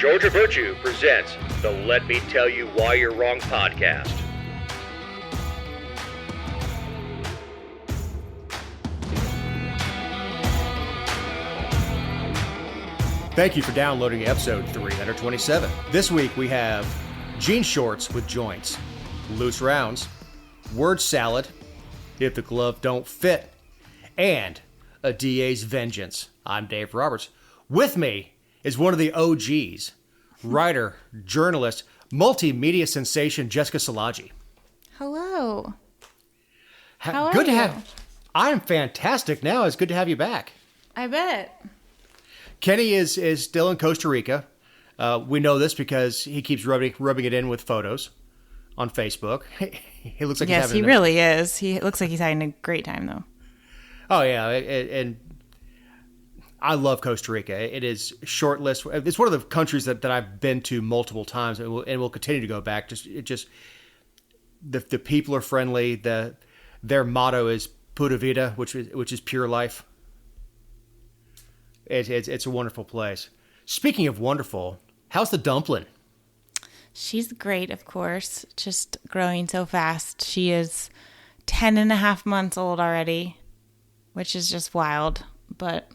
Georgia Virtue presents the Let Me Tell You Why You're Wrong podcast. Thank you for downloading episode 327. This week we have jean shorts with joints, loose rounds, word salad, if the glove don't fit, and a DA's vengeance. I'm Dave Roberts. With me is one of the OGs, writer, journalist, multimedia sensation Jessica Szilagyi. Hello. How good are to you? have. I'm fantastic now. It's good to have you back. I bet. Kenny is still in Costa Rica. We know this because he keeps rubbing it in with photos on Facebook. He looks like Yes, he's having he really is. He looks like he's having a great time, though. Oh yeah, and I love Costa Rica. It is short-list. It's one of the countries that I've been to multiple times, and will continue to go back. Just the people are friendly. Their motto is "Pura Vida," which is pure life. It's a wonderful place. Speaking of wonderful, how's the dumpling? She's great, of course, just growing so fast. She is 10 and a half months old already, which is just wild, but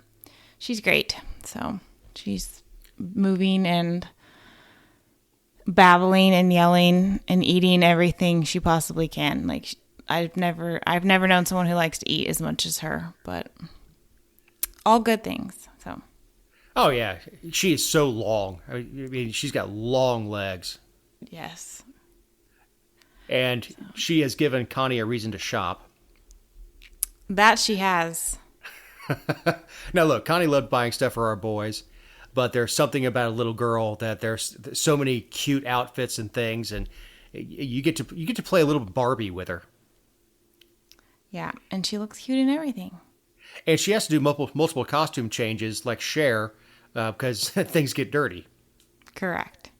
she's great. So she's moving and babbling and yelling and eating everything she possibly can. Like, I've never known someone who likes to eat as much as her, but all good things. So. Oh yeah, she is so long. I mean, she's got long legs. Yes. And she has given Connie a reason to shop. That she has. Now look, Connie loved buying stuff for our boys, but there's something about a little girl that there's so many cute outfits and things, and you get to play a little Barbie with her. Yeah, and she looks cute in everything. And she has to do multiple costume changes like Cher because things get dirty. Correct.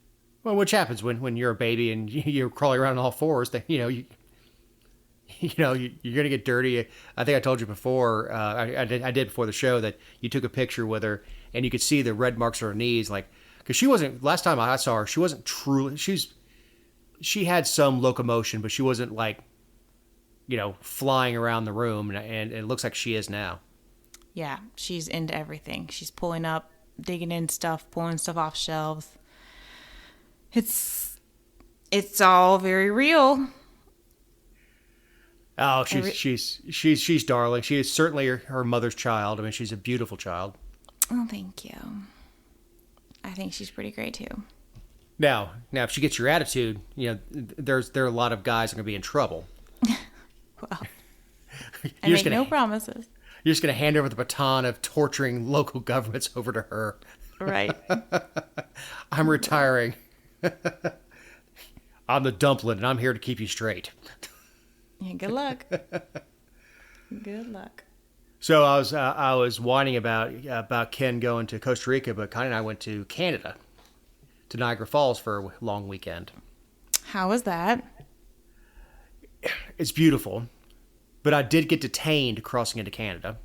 Well, which happens when you're a baby and you're crawling around on all fours. That you're gonna get dirty. I think I told you before. I did before the show that you took a picture with her and you could see the red marks on her knees, like because she wasn't. Last time I saw her, she wasn't truly. She had some locomotion, but she wasn't like, flying around the room, and it looks like she is now. Yeah, she's into everything. She's pulling up, digging in stuff, pulling stuff off shelves. It's all very real. Oh, she's darling. She is certainly her mother's child. I mean, she's a beautiful child. Oh, thank you. I think she's pretty great too. Now, if she gets your attitude, there are a lot of guys that are going to be in trouble. Well, I make no promises. You're just going to hand over the baton of torturing local governments over to her. Right. I'm retiring. I'm the dumpling, and I'm here to keep you straight. Yeah, good luck. Good luck. So I was whining about Ken going to Costa Rica, but Connie and I went to Canada, to Niagara Falls for a long weekend. How was that? It's beautiful, but I did get detained crossing into Canada.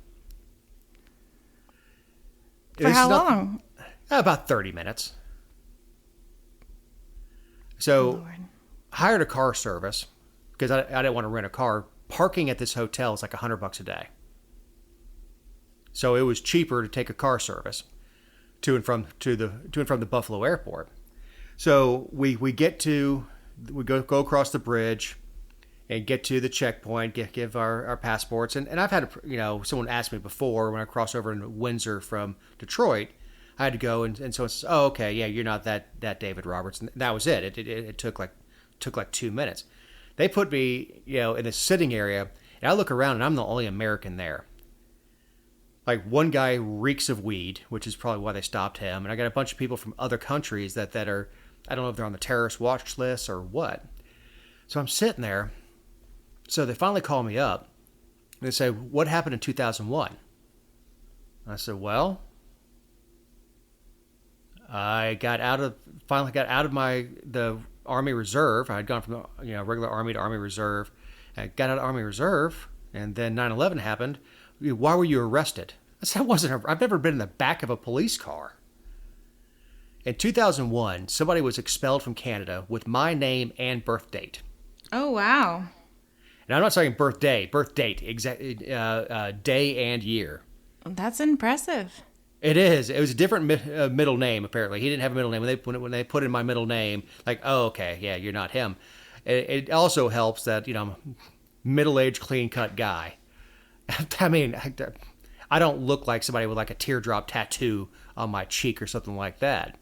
For how long? About 30 minutes. So I hired a car service because I didn't want to rent a car. Parking at this hotel is like $100 a day. So it was cheaper to take a car service to and from the Buffalo airport. So we go across the bridge and get to the checkpoint, give our passports. And I've had, someone asked me before when I crossed over in Windsor from Detroit, I had to go and so it's, oh, okay, yeah, you're not that David Roberts. And that was it. It took like 2 minutes. They put me, in the sitting area, and I look around and I'm the only American there. Like one guy reeks of weed, which is probably why they stopped him. And I got a bunch of people from other countries that are, I don't know if they're on the terrorist watch list or what. So I'm sitting there. So they finally call me up. And they say, what happened in 2001? I said, well, I finally got out of the Army Reserve. I had gone from regular Army to Army Reserve. I got out of Army Reserve, and then 9/11 happened. Why were you arrested? I said, I've never been in the back of a police car. In 2001, somebody was expelled from Canada with my name and birth date. Oh, wow. And I'm not saying birthday, birth date, day and year. That's impressive. It is. It was a different middle name, apparently. He didn't have a middle name. When they put in my middle name, like, oh, okay, yeah, you're not him. It also helps that, I'm a middle-aged, clean-cut guy. I mean, I don't look like somebody with like a teardrop tattoo on my cheek or something like that.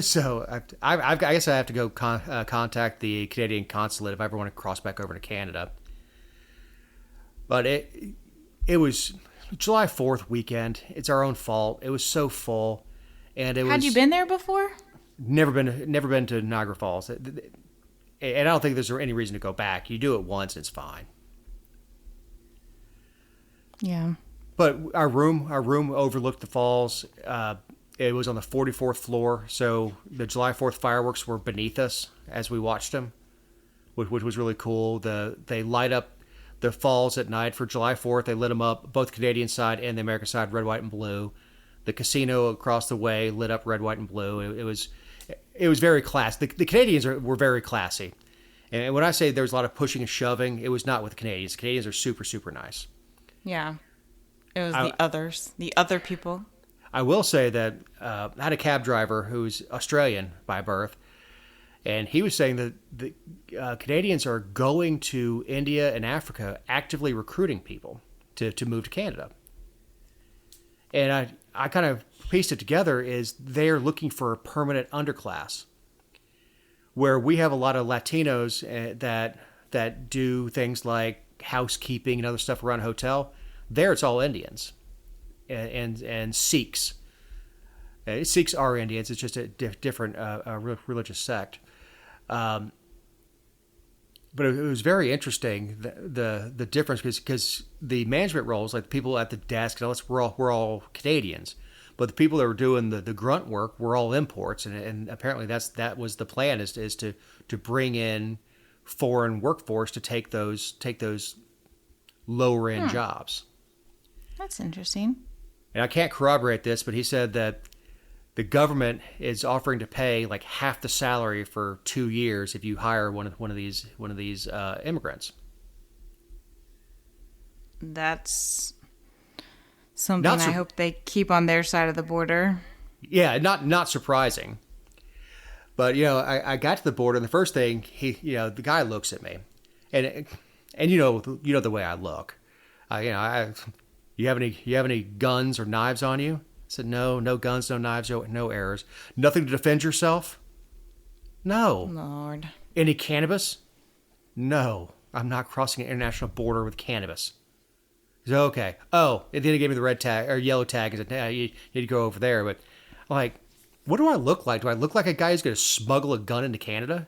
So I guess I have to go contact the Canadian consulate if I ever want to cross back over to Canada. But it was July 4th weekend. It's our own fault. It was so full, and Had you been there before? Never been to Niagara Falls, and I don't think there's any reason to go back. You do it once, it's fine. Yeah. But our room overlooked the falls. It was on the 44th floor, so the July 4th fireworks were beneath us as we watched them, which was really cool. They light up the falls at night for July 4th. They lit them up, both Canadian side and the American side, red, white, and blue. The casino across the way lit up red, white, and blue. It was very classy. The Canadians were very classy. And when I say there was a lot of pushing and shoving, it was not with the Canadians. The Canadians are super, super nice. Yeah. It was the other people. I will say that I had a cab driver who's Australian by birth, and he was saying that the Canadians are going to India and Africa actively recruiting people to move to Canada. And I kind of pieced it together is they're looking for a permanent underclass, where we have a lot of Latinos that do things like housekeeping and other stuff around a hotel. There it's all Indians and Sikhs. Sikhs are Indians. It's just a different religious sect. But it was very interesting the difference because the management roles, like the people at the desk, and we're all Canadians, but the people that were doing the grunt work were all imports, and apparently that was the plan is to bring in foreign workforce to take those lower end jobs. That's interesting. And I can't corroborate this, but he said that the government is offering to pay like half the salary for 2 years if you hire one of these immigrants. That's something I hope they keep on their side of the border. Yeah, not surprising. But I got to the border, and the first thing the guy looks at me, and the way I look, You have any guns or knives on you? I said, no guns, no knives, no errors. Nothing to defend yourself? No. Lord. Any cannabis? No. I'm not crossing an international border with cannabis. He said, okay. Oh, and then he gave me the red tag or yellow tag. He said, nah, you need to go over there. But I'm like, what do I look like? Do I look like a guy who's going to smuggle a gun into Canada?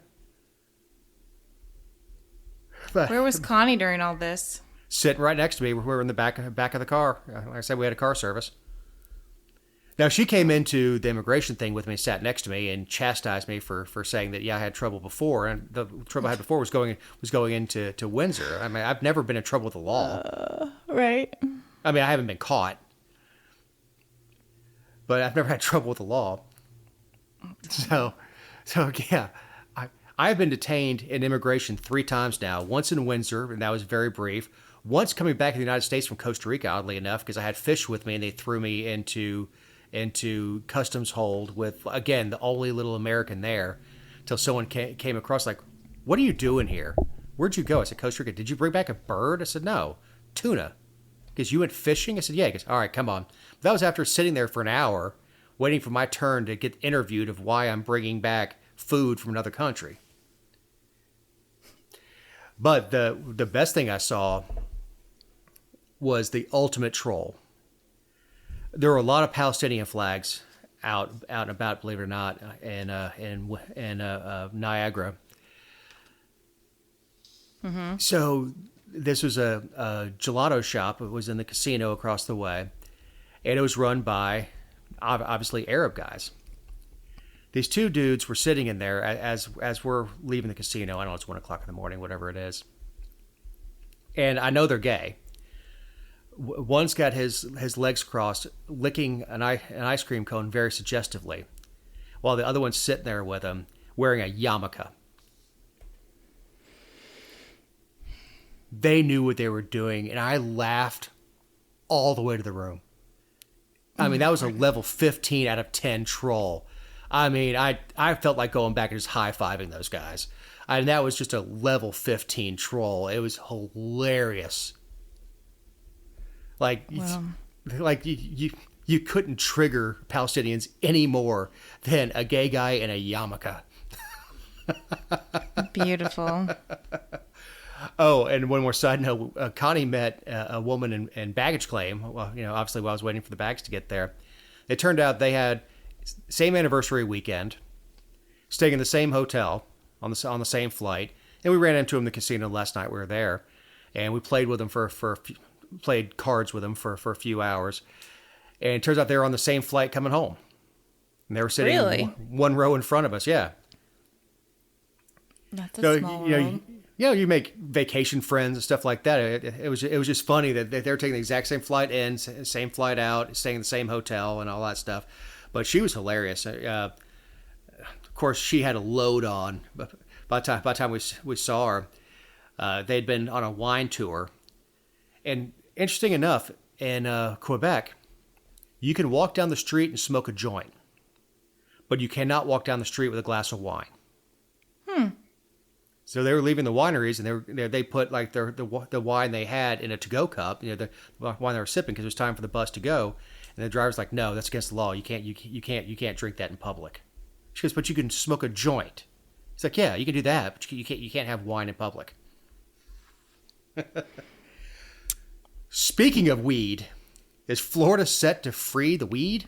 Where was Connie during all this? Sitting right next to me. We were in the back of the car. Like I said, we had a car service. Now, she came into the immigration thing with me, sat next to me, and chastised me for saying that, I had trouble before. And the trouble I had before was going into Windsor. I mean, I've never been in trouble with the law. Right. I mean, I haven't been caught. But I've never had trouble with the law. So yeah. I've been detained in immigration 3 times now. Once in Windsor, and that was very brief. Once coming back to the United States from Costa Rica, oddly enough, because I had fish with me, and they threw me into customs hold with, again, the only little American there, till someone came across like, what are you doing here? Where'd you go? I said, Costa Rica. Did you bring back a bird? I said, no. Tuna. Because you went fishing? I said, yeah. He goes, all right, come on. But that was after sitting there for an hour, waiting for my turn to get interviewed of why I'm bringing back food from another country. But the best thing I saw was the ultimate troll. There were a lot of Palestinian flags out and about, believe it or not, in Niagara. Mm-hmm. So this was a gelato shop. It was in the casino across the way, and it was run by obviously Arab guys. These 2 dudes were sitting in there as we're leaving the casino. I don't know, it's 1 o'clock in the morning, whatever it is. And I know they're gay. One's got his legs crossed, licking an ice cream cone very suggestively. while the other one's sitting there with him wearing a yarmulke. They knew what they were doing, and I laughed all the way to the room. I mean, that was a level 15 out of 10 troll. I mean, I felt like going back and just high-fiving those guys. And that was just a level 15 troll. It was hilarious. Like, Well, you couldn't trigger Palestinians any more than a gay guy in a yarmulke. beautiful. Oh, and one more side note. Connie met a woman in baggage claim. Well, obviously while I was waiting for the bags to get there. It turned out they had same anniversary weekend, staying in the same hotel on the same flight, and we ran into them in the casino last night. We were there, and we played with them played cards with them for a few hours. And it turns out they were on the same flight coming home, and they were sitting Really? one row in front of us. Yeah. That's a So small world. you make vacation friends and stuff like that. It was just funny that they were taking the exact same flight in, same flight out, staying in the same hotel, and all that stuff. But she was hilarious. Of course, she had a load on. But by the time we saw her, they'd been on a wine tour. And interesting enough, in Quebec, you can walk down the street and smoke a joint, but you cannot walk down the street with a glass of wine. So they were leaving the wineries, and they put like the wine they had in a to-go cup, the wine they were sipping, because it was time for the bus to go. And the driver's like, "No, that's against the law. You can't drink that in public." She goes, "But you can smoke a joint." He's like, "Yeah, you can do that, but you can't have wine in public." Speaking of weed, is Florida set to free the weed?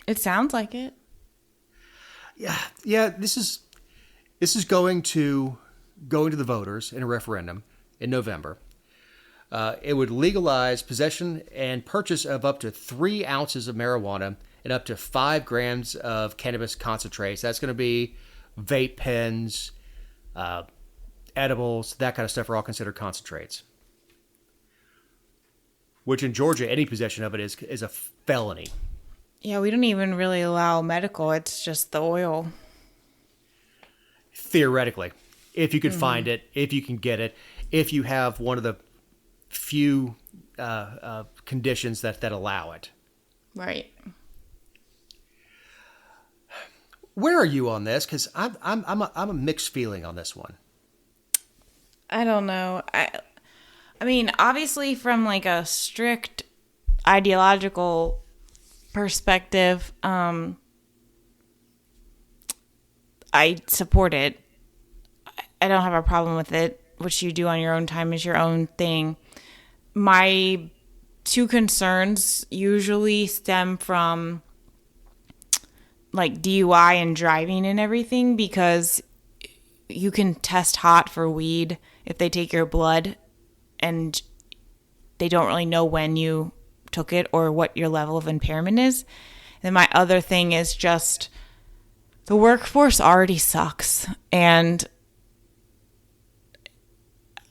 It sounds like it. Yeah. This is going to the voters in a referendum in November. It would legalize possession and purchase of up to 3 ounces of marijuana and up to 5 grams of cannabis concentrates. That's going to be vape pens, edibles, that kind of stuff are all considered concentrates. Which in Georgia, any possession of it is a felony. Yeah, we don't even really allow medical. It's just the oil. Theoretically, if you can find it, if you can get it, if you have one of the few conditions that allow it. Right. Where are you on this? Because I'm a mixed feeling on this one. I don't know. I mean, obviously from like a strict ideological perspective, I support it. I don't have a problem with it. What you do on your own time is your own thing. My 2 concerns usually stem from like DUI and driving and everything, because you can test hot for weed if they take your blood and they don't really know when you took it or what your level of impairment is. And then my other thing is just the workforce already sucks. And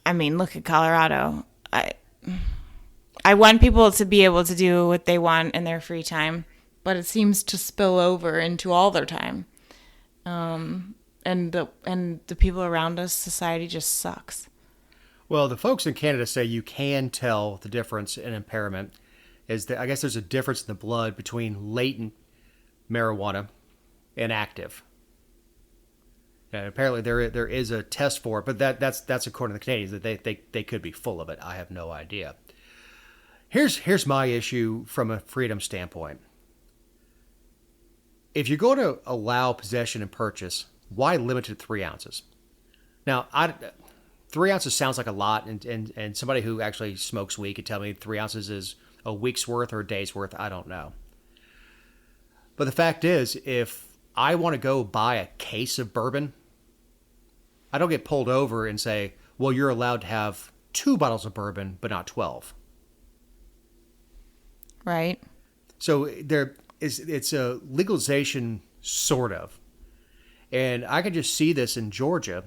I mean, look at Colorado. I want people to be able to do what they want in their free time, but it seems to spill over into all their time. And the people around us, society just sucks. Well, the folks in Canada say you can tell the difference in impairment. Is that I guess there's a difference in the blood between latent marijuana and active. And apparently there is a test for it, but that's according to the Canadians, that they could be full of it. I have no idea. Here's my issue from a freedom standpoint. If you're going to allow possession and purchase, why limit it to 3 ounces? Now, 3 ounces sounds like a lot, and somebody who actually smokes weed could tell me 3 ounces is a week's worth or a day's worth. I don't know. But the fact is, if I want to go buy a case of bourbon, I don't get pulled over and say, well, you're allowed to have 2 bottles of bourbon, but not 12. Right. So it's a legalization, sort of. And I can just see this in Georgia,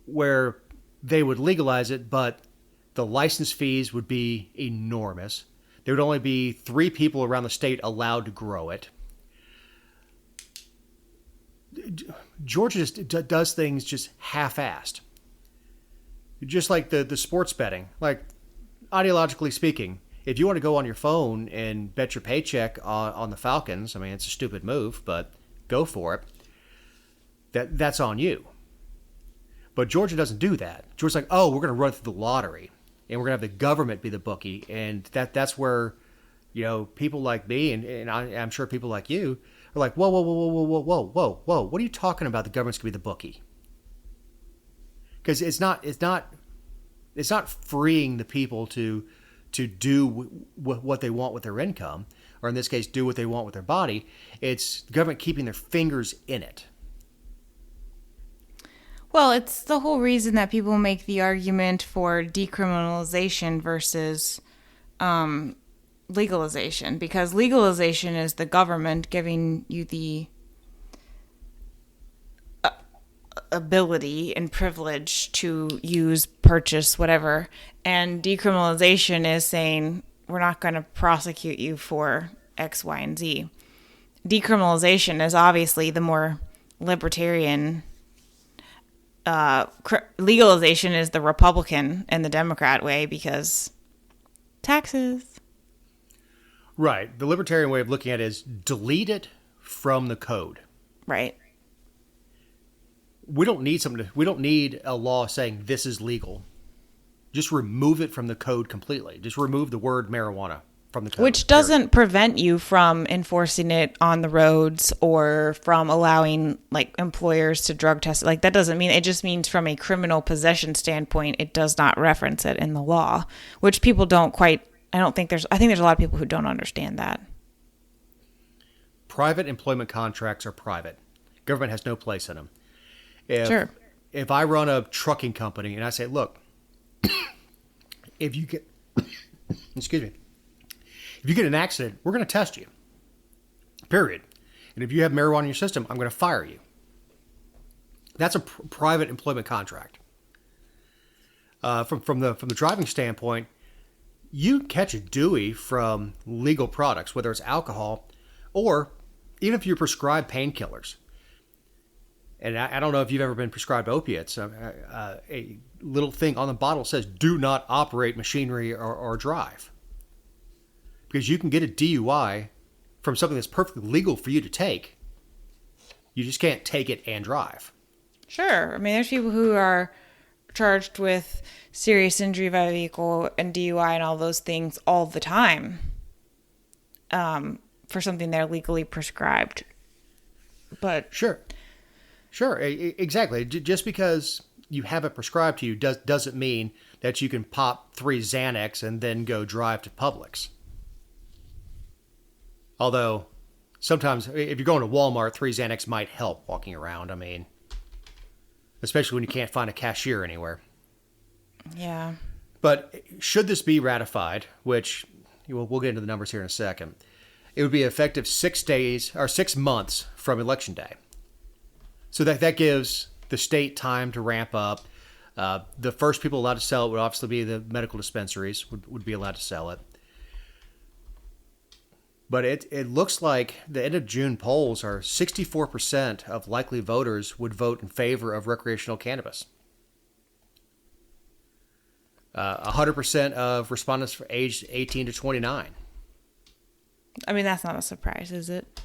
where they would legalize it, but the license fees would be enormous. There would only be 3 people around the state allowed to grow it. Georgia just does things just half-assed. Just like the sports betting. Like, ideologically speaking, if you want to go on your phone and bet your paycheck on the Falcons, I mean, it's a stupid move, but go for it. That's on you. But Georgia doesn't do that. Georgia's like, oh, we're going to run through the lottery, and we're going to have the government be the bookie, and that's where, people like me and I'm sure people like you are like, whoa, whoa, whoa, whoa, whoa, whoa, whoa, whoa, what are you talking about? The government's going to be the bookie, because it's not freeing the people to do what they want with their income, or in this case, do what they want with their body. It's the government keeping their fingers in it. Well, it's the whole reason that people make the argument for decriminalization versus legalization, because legalization is the government giving you the ability and privilege to use, purchase, whatever, and decriminalization is saying we're not going to prosecute you for X, Y, and Z. Decriminalization is obviously the more libertarian. Legalization is the Republican and the Democrat way, because taxes. Right. The libertarian way of looking at it is delete it from the code. Right. We don't need a law saying this is legal. Just remove it from the code completely. Just remove the word marijuana from the code. Which doesn't prevent you from enforcing it on the roads or from allowing employers to drug test it. That doesn't mean, it just means from a criminal possession standpoint, it does not reference it in the law, which people don't quite, I think there's a lot of people who don't understand that. Private employment contracts are private. Government has no place in them. Sure. If I run a trucking company and I say, look, if you get, excuse me, if you get in an accident, we're going to test you. Period. And if you have marijuana in your system, I'm going to fire you. That's a private employment contract. From the driving standpoint, you catch a Dewey from legal products, whether it's alcohol or even if you're prescribed painkillers. And I don't know if you've ever been prescribed opiates. A little thing on the bottle says, do not operate machinery or drive. Because you can get a DUI from something that's perfectly legal for you to take. You just can't take it and drive. Sure. I mean, there's people who are charged with serious injury by vehicle and DUI and all those things all the time for something they're legally prescribed. But Sure, exactly. Just because you have it prescribed to you doesn't mean that you can pop 3 Xanax and then go drive to Publix. Although, sometimes, if you're going to Walmart, 3 Xanax might help walking around. I mean, especially when you can't find a cashier anywhere. yeah. But should this be ratified, which we'll get into the numbers here in a second, it would be effective 6 months from Election Day. So that gives the state time to ramp up. The first people allowed to sell it would obviously be the medical dispensaries would be allowed to sell it. But it looks like the end of June polls are 64% of likely voters would vote in favor of recreational cannabis. 100% of respondents aged 18 to 29. I mean, that's not a surprise, is it?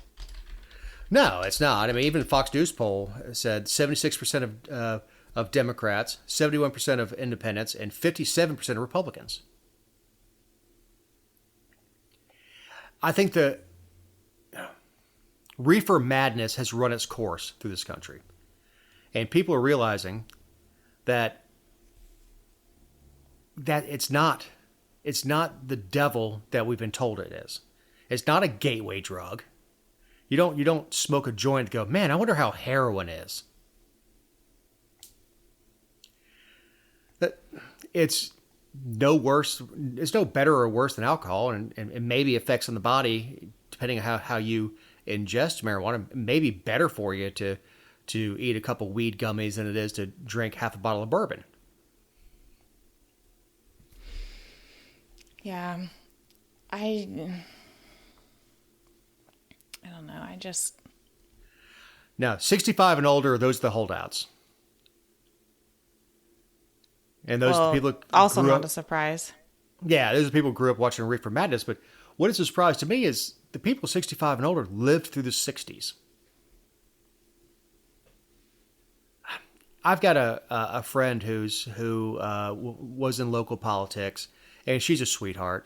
No, it's not. I mean, even the Fox News poll said 76% of Democrats, 71% of independents, and 57% of Republicans. I think the reefer madness has run its course through this country. And people are realizing that it's not the devil that we've been told it is. It's not a gateway drug. You don't smoke a joint and go, man, I wonder how heroin is. It's no worse. It's no better or worse than alcohol, and maybe effects on the body, depending on how you ingest marijuana, may be better for you to eat a couple weed gummies than it is to drink half a bottle of bourbon. Yeah. I don't know. Now, 65 and older, those are the holdouts. And those are the people who also grew not up. a surprise. Yeah, those are people who grew up watching Reefer Madness. But what is a surprise to me is the people 65 and older lived through the 60s. I've got a friend who was in local politics, and she's a sweetheart.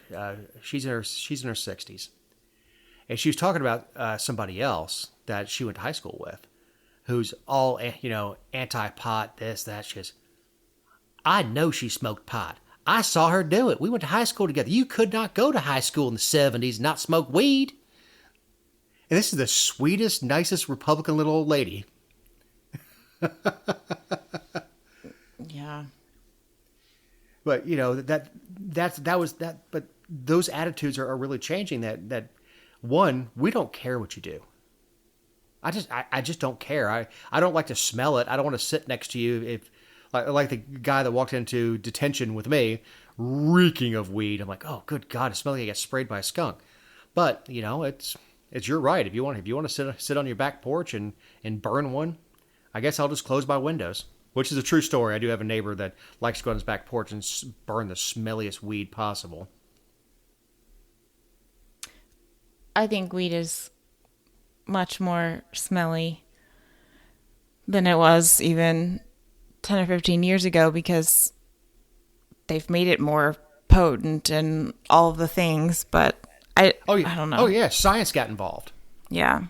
She's in her 60s, and she was talking about somebody else that she went to high school with, who's all anti-pot, this, that. She goes, I know she smoked pot. I saw her do it. We went to high school together. You could not go to high school in the 70s and not smoke weed. And this is the sweetest, nicest Republican little old lady. Yeah. But that was that. But those attitudes are really changing. That one, we don't care what you do. I just don't care. I don't like to smell it. I don't want to sit next to you if like the guy that walked into detention with me, reeking of weed. I'm like, oh, good God, it smells like I got sprayed by a skunk. But it's your right. If you want to sit on your back porch and burn one, I guess I'll just close my windows. Which is a true story. I do have a neighbor that likes to go on his back porch and burn the smelliest weed possible. I think weed is much more smelly than it was even 10 or 15 years ago because they've made it more potent and all of the things. But I don't know. Oh, yeah. Science got involved. Yeah.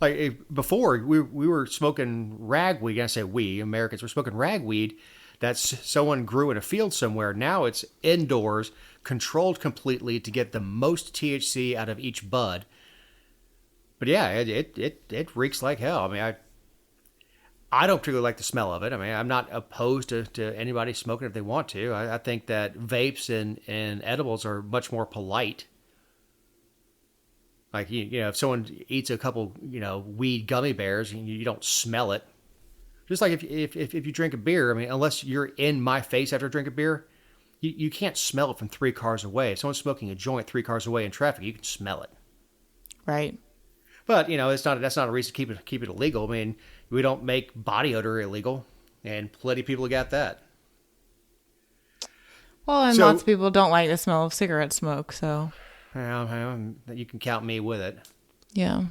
Like before, we were smoking ragweed. I say we, Americans, were smoking ragweed that someone grew in a field somewhere. Now it's indoors, controlled completely to get the most THC out of each bud. But yeah, it reeks like hell. I mean, I don't particularly like the smell of it. I mean, I'm not opposed to anybody smoking if they want to. I think that vapes and edibles are much more polite. Like, if someone eats a couple, weed gummy bears, you don't smell it. Just like if you drink a beer, I mean, unless you're in my face after a drink of beer, you can't smell it from 3 cars away. If someone's smoking a joint 3 cars away in traffic, you can smell it. Right. But, that's not a reason to keep it illegal. I mean, we don't make body odor illegal, and plenty of people have got that. Well, and lots of people don't like the smell of cigarette smoke, so... You can count me with it. Yeah.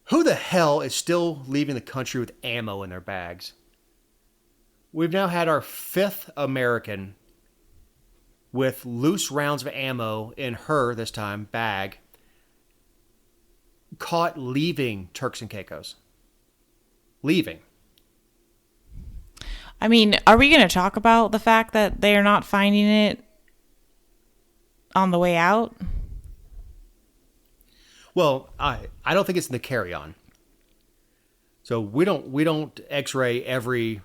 Who the hell is still leaving the country with ammo in their bags? We've now had our 5th American with loose rounds of ammo in her, this time, bag, caught leaving Turks and Caicos. Leaving. I mean, are we going to talk about the fact that they are not finding it on the way out? Well, I don't think it's in the carry-on. So we don't X-ray every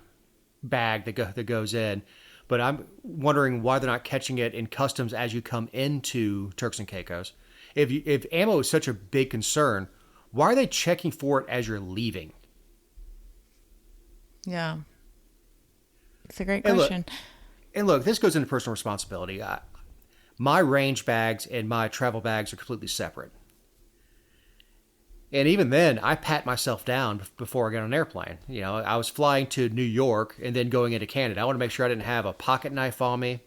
bag that goes in, but I'm wondering why they're not catching it in customs as you come into Turks and Caicos. If ammo is such a big concern, why are they checking for it as you're leaving? Yeah, it's a great question. And look, this goes into personal responsibility. My range bags and my travel bags are completely separate. And even then, I pat myself down before I get on an airplane. I was flying to New York and then going into Canada. I want to make sure I didn't have a pocket knife on me,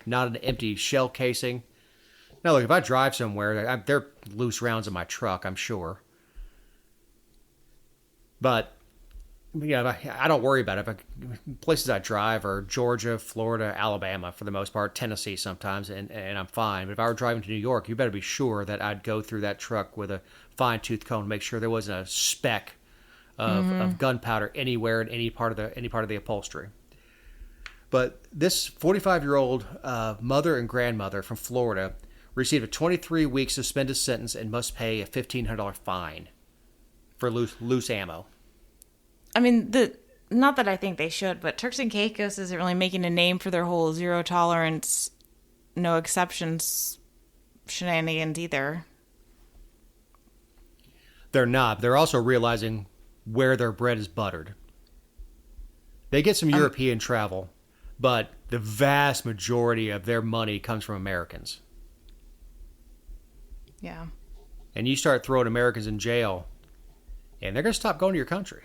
not an empty shell casing. Now, look, if I drive somewhere, there are loose rounds in my truck, I'm sure. But I don't worry about it. Places I drive are Georgia, Florida, Alabama for the most part, Tennessee sometimes, and I'm fine. But if I were driving to New York, you better be sure that I'd go through that truck with a fine-tooth comb to make sure there wasn't a speck of gunpowder anywhere in any part of the upholstery. But this 45-year-old mother and grandmother from Florida received a 23-week suspended sentence and must pay a $1,500 fine for loose ammo. I mean, not that I think they should, but Turks and Caicos isn't really making a name for their whole zero tolerance, no exceptions shenanigans either. They're not. They're also realizing where their bread is buttered. They get some European travel, but the vast majority of their money comes from Americans. Yeah. And you start throwing Americans in jail, and they're going to stop going to your country.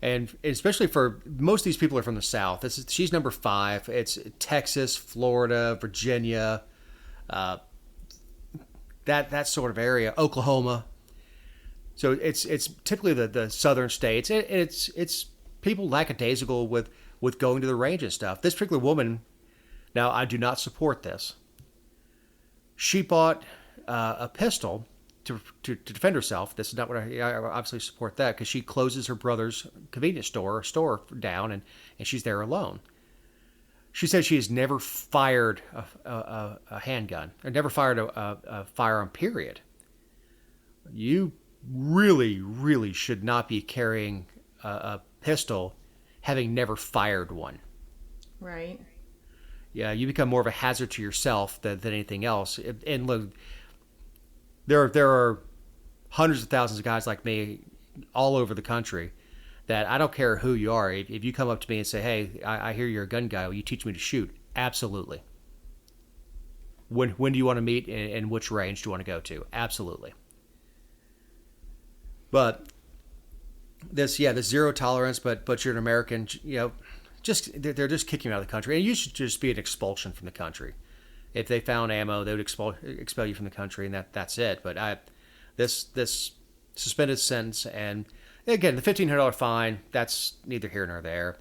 And especially for most of these people are from the South. She's number 5. It's Texas, Florida, Virginia, that sort of area, Oklahoma. So it's typically the southern states. It's people lackadaisical with going to the range and stuff. This particular woman, now I do not support this. She bought a pistol to defend herself. This is not what I obviously support that, because she closes her brother's convenience store down, and she's there alone. She said she has never fired a handgun, or never fired a firearm, period. You really, really should not be carrying a pistol having never fired one. Right. Yeah, you become more of a hazard to yourself than anything else. And look, there are hundreds of thousands of guys like me all over the country that I don't care who you are. If you come up to me and say, hey, I hear you're a gun guy, will you teach me to shoot? Absolutely. When do you want to meet, and which range do you want to go to? Absolutely. But this zero tolerance, but you're an American, they're just kicking you out of the country. And you should just be an expulsion from the country. If they found ammo, they would expel you from the country, and that's it. But this suspended sentence, and again, the $1,500 fine, that's neither here nor there.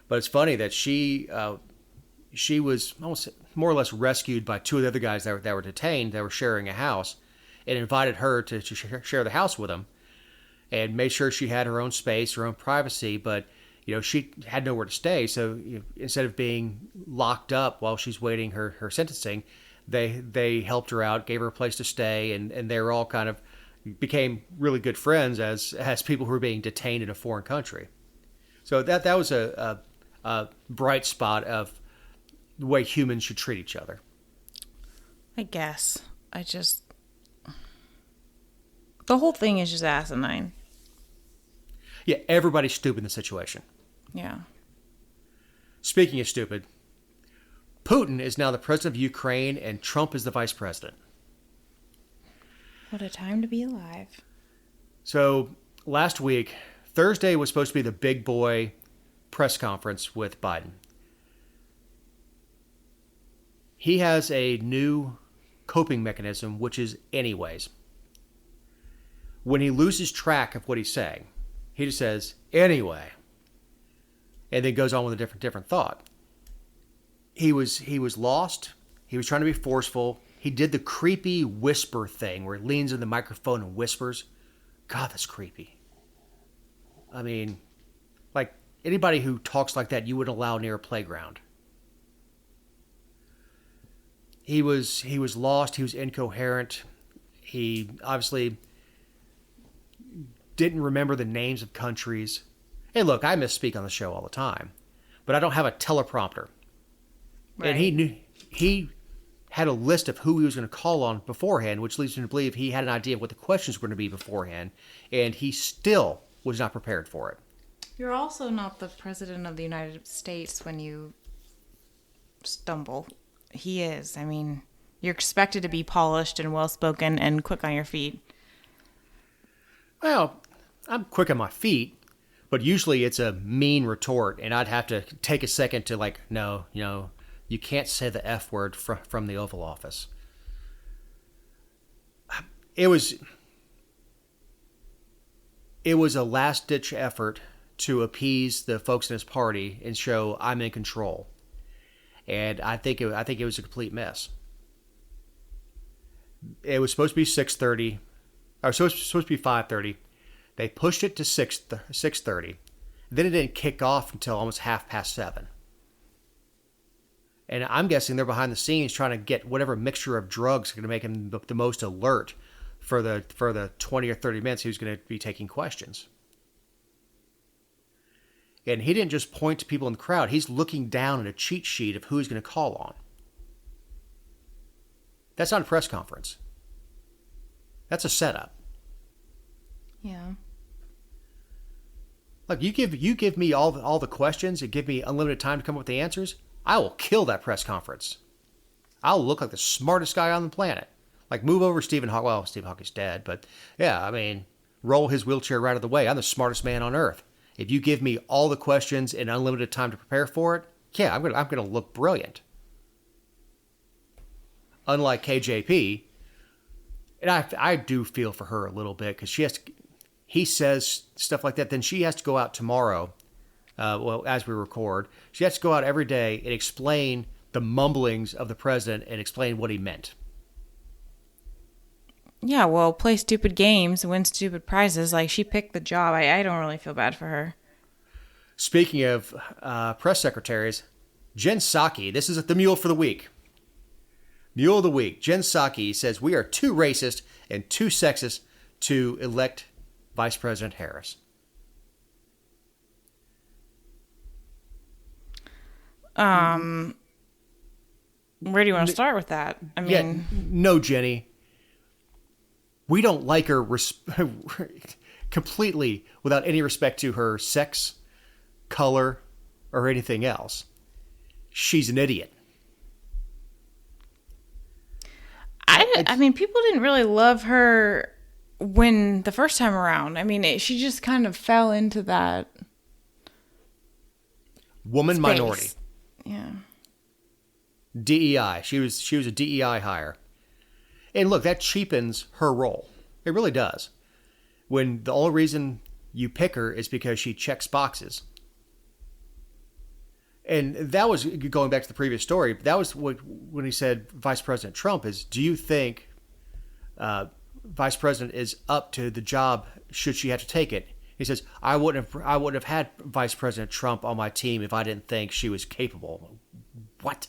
But it's funny that she was almost more or less rescued by 2 of the other guys that were detained, that were sharing a house, and invited her to share the house with them, and made sure she had her own space, her own privacy. But she had nowhere to stay, so instead of being locked up while she's waiting her sentencing, they helped her out, gave her a place to stay, and they were all kind of became really good friends as people who were being detained in a foreign country. So that was a bright spot of the way humans should treat each other. I guess. The whole thing is just asinine. Yeah, everybody's stupid in the situation. Yeah. Speaking of stupid, Putin is now the president of Ukraine, and Trump is the vice president. What a time to be alive. So last week, Thursday was supposed to be the big boy press conference with Biden. He has a new coping mechanism, which is anyways. When he loses track of what he's saying, he just says, anyway, and then goes on with a different thought. He was lost. He was trying to be forceful. He did the creepy whisper thing where he leans in the microphone and whispers. God, that's creepy. I mean, like, anybody who talks like that, you wouldn't allow near a playground. He was lost. He was incoherent. He obviously didn't remember the names of countries. Hey, look, I misspeak on the show all the time, but I don't have a teleprompter. Right. And he had a list of who he was going to call on beforehand, which leads me to believe he had an idea of what the questions were going to be beforehand, and he still was not prepared for it. You're also not the president of the United States when you stumble. He is. I mean, you're expected to be polished and well-spoken and quick on your feet. Well, I'm quick on my feet, but usually it's a mean retort, and I'd have to take a second to no, you can't say the F word from the Oval Office. It was a last-ditch effort to appease the folks in his party and show I'm in control. And I think it was a complete mess. It was supposed to be 6:30, or supposed to be 5:30. They pushed it to 6:30. Then it didn't kick off until almost 7:30. And I'm guessing they're behind the scenes trying to get whatever mixture of drugs going to make him the most alert for the 20 or 30 minutes he was going to be taking questions. And he didn't just point to people in the crowd. He's looking down at a cheat sheet of who he's going to call on. That's not a press conference. That's a setup. Yeah. Look, you give me all the questions and give me unlimited time to come up with the answers, I will kill that press conference. I'll look like the smartest guy on the planet. Like, move over Stephen Hawking. Well, Stephen Hawking's dead, but yeah, I mean, roll his wheelchair right out of the way. I'm the smartest man on earth. If you give me all the questions and unlimited time to prepare for it, yeah, I'm gonna look brilliant. Unlike KJP, and I do feel for her a little bit because he says stuff like that. Then she has to go out tomorrow. Well, as we record, she has to go out every day and explain the mumblings of the president and explain what he meant. Yeah, well, play stupid games, win stupid prizes. Like, she picked the job. I don't really feel bad for her. Speaking of press secretaries, Jen Psaki, this is the mule for the week. Mule of the week. Jen Psaki says we are too racist and too sexist to elect Vice President Harris. Where do you want to start with that? I mean, yeah, no, Jenny. We don't like her completely without any respect to her sex, color, or anything else. She's an idiot. I mean, people didn't really love her when the first time around. I mean, she just kind of fell into that woman space. Minority. Yeah. DEI. She was a DEI hire. And look, that cheapens her role. It really does. When the only reason you pick her is because she checks boxes. And that was, going back to the previous story, that was when he said Vice President Trump is, do you think Vice President is up to the job should she have to take it? He says, I wouldn't have had Vice President Trump on my team if I didn't think she was capable. What?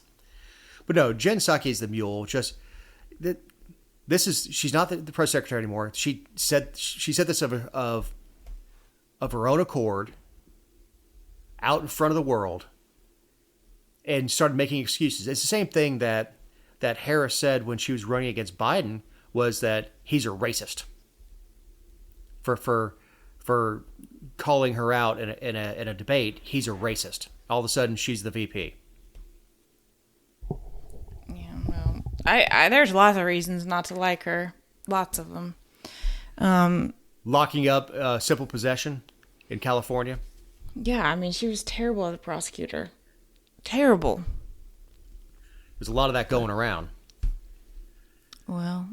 But no, Jen Psaki is the mule. She's not the press secretary anymore. She said this of her own accord, out in front of the world, and started making excuses. It's the same thing that Harris said when she was running against Biden, was that he's a racist for calling her out in a debate. He's a racist. All of a sudden, she's the VP. Yeah, well, I there's lots of reasons not to like her. Lots of them. Locking up simple possession in California. Yeah, I mean, she was terrible as a prosecutor. Terrible. There's a lot of that going around. Well,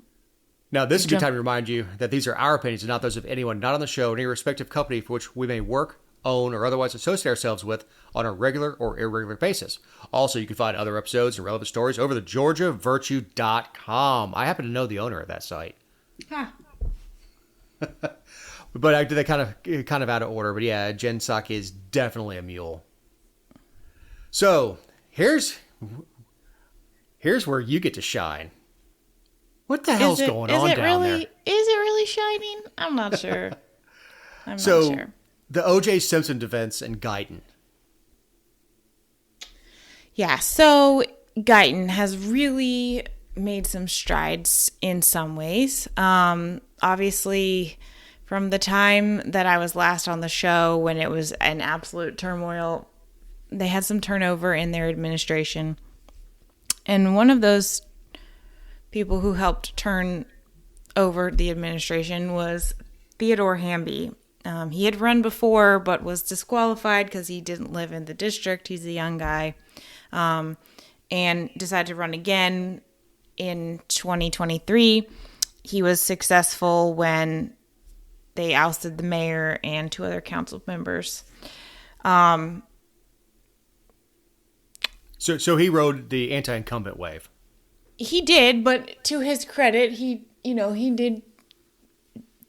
now, this is a good time to remind you that these are our opinions and not those of anyone not on the show or any respective company for which we may work, own, or otherwise associate ourselves with on a regular or irregular basis. Also, you can find other episodes and relevant stories over the GeorgiaVirtue.com. I happen to know the owner of that site. huh. But they kind of out of order. But yeah, Jen Psaki is definitely a mule. So here's where you get to shine. What the hell's going on down there? Is it really shining? I'm not sure. I'm not sure. The O.J. Simpson defense and Guyton. Yeah, so Guyton has really made some strides in some ways. Obviously, from the time that I was last on the show, when it was an absolute turmoil, they had some turnover in their administration. And one of those people who helped turn over the administration was Theodore Hamby. He had run before, but was disqualified because he didn't live in the district. He's a young guy. And decided to run again in 2023. He was successful when they ousted the mayor and 2 other council members. So he rode the anti-incumbent wave. He did, but to his credit, he did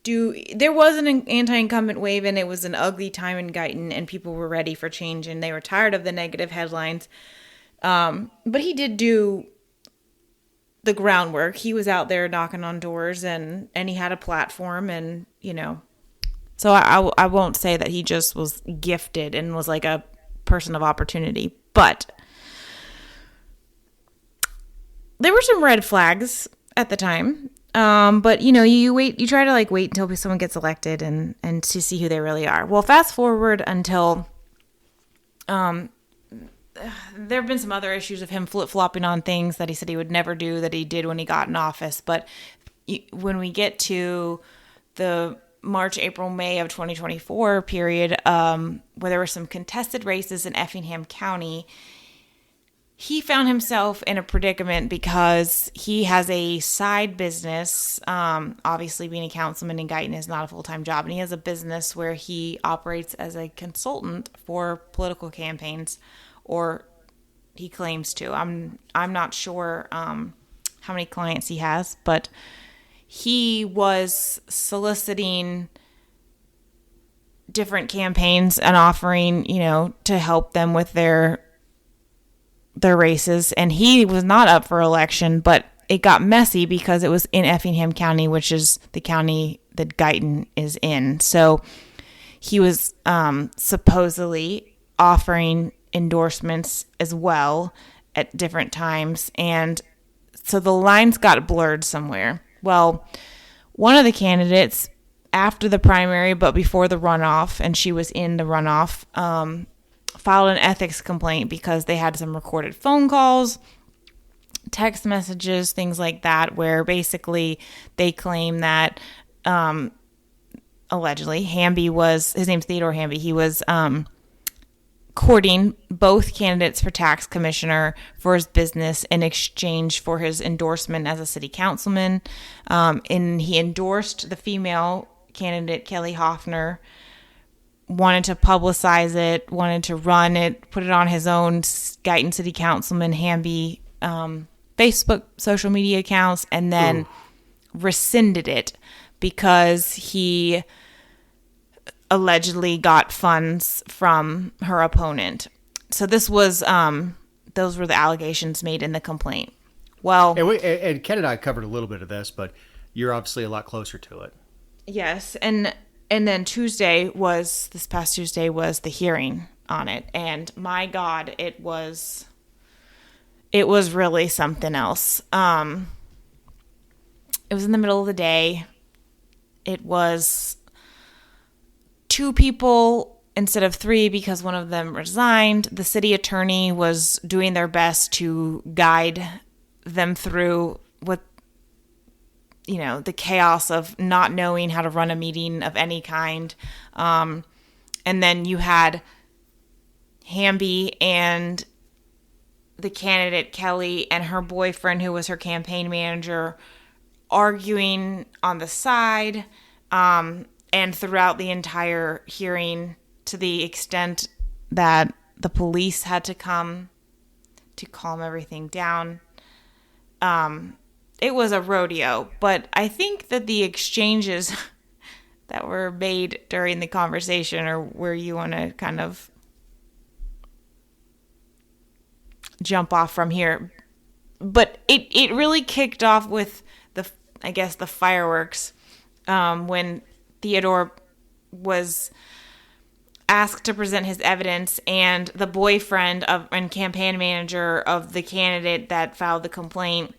do. There was an anti-incumbent wave, and it was an ugly time in Guyton, and people were ready for change, and they were tired of the negative headlines. But he did do the groundwork. He was out there knocking on doors, and he had a platform, and So I won't say that he just was gifted and was like a person of opportunity, but there were some red flags at the time. But you try to wait until someone gets elected and to see who they really are. Well, fast forward until there have been some other issues of him flip-flopping on things that he said he would never do that he did when he got in office. But when we get to the March, April, May of 2024 period, where there were some contested races in Effingham County, he found himself in a predicament because he has a side business. Obviously, being a councilman in Guyton is not a full-time job, and he has a business where he operates as a consultant for political campaigns, or he claims to. I'm not sure how many clients he has, but he was soliciting different campaigns and offering, to help them with their races, and he was not up for election, but it got messy because it was in Effingham County, which is the county that Guyton is in. So he was supposedly offering endorsements as well at different times, and so the lines got blurred somewhere. Well, one of the candidates after the primary but before the runoff, and she was in the runoff, filed an ethics complaint because they had some recorded phone calls, text messages, things like that, where basically they claim that allegedly his name's Theodore Hamby, he was courting both candidates for tax commissioner for his business in exchange for his endorsement as a city councilman. And he endorsed the female candidate, Kelly Hoffner, wanted to publicize it, wanted to run it, put it on his own Guyton City Councilman Hamby Facebook social media accounts, and then rescinded it because he allegedly got funds from her opponent. So this was those were the allegations made in the complaint. Well, and Ken and I covered a little bit of this, but you're obviously a lot closer to it. Yes, and then this past Tuesday was the hearing on it, and my God, it was really something else. It was in the middle of the day. It was 2 people instead of 3 because one of them resigned. The city attorney was doing their best to guide them through what, the chaos of not knowing how to run a meeting of any kind. And then you had Hamby and the candidate Kelly and her boyfriend, who was her campaign manager, arguing on the side, and throughout the entire hearing, to the extent that the police had to come to calm everything down. It was a rodeo, but I think that the exchanges that were made during the conversation are where you want to kind of jump off from here. But it really kicked off with the fireworks, when Theodore was asked to present his evidence, and the boyfriend and campaign manager of the candidate that filed the complaint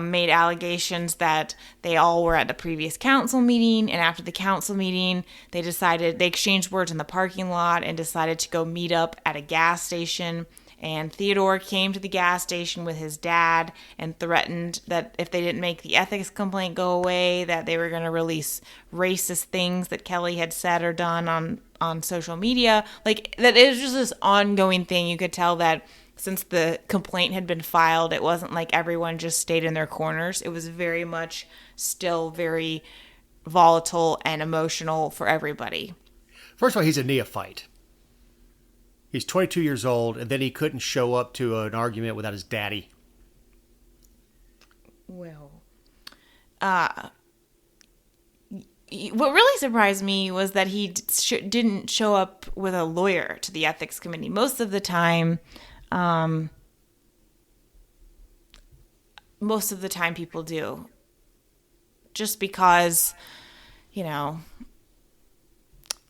made allegations that they all were at the previous council meeting, and after the council meeting, they exchanged words in the parking lot and decided to go meet up at a gas station. And Theodore came to the gas station with his dad and threatened that if they didn't make the ethics complaint go away, that they were going to release racist things that Kelly had said or done on social media. Like, that is just this ongoing thing. You could tell that since the complaint had been filed, it wasn't like everyone just stayed in their corners. It was very much still very volatile and emotional for everybody. First of all, he's a neophyte. He's 22 years old, and then he couldn't show up to an argument without his daddy. Well, what really surprised me was that he didn't show up with a lawyer to the ethics committee. Most of the time people do. Just because,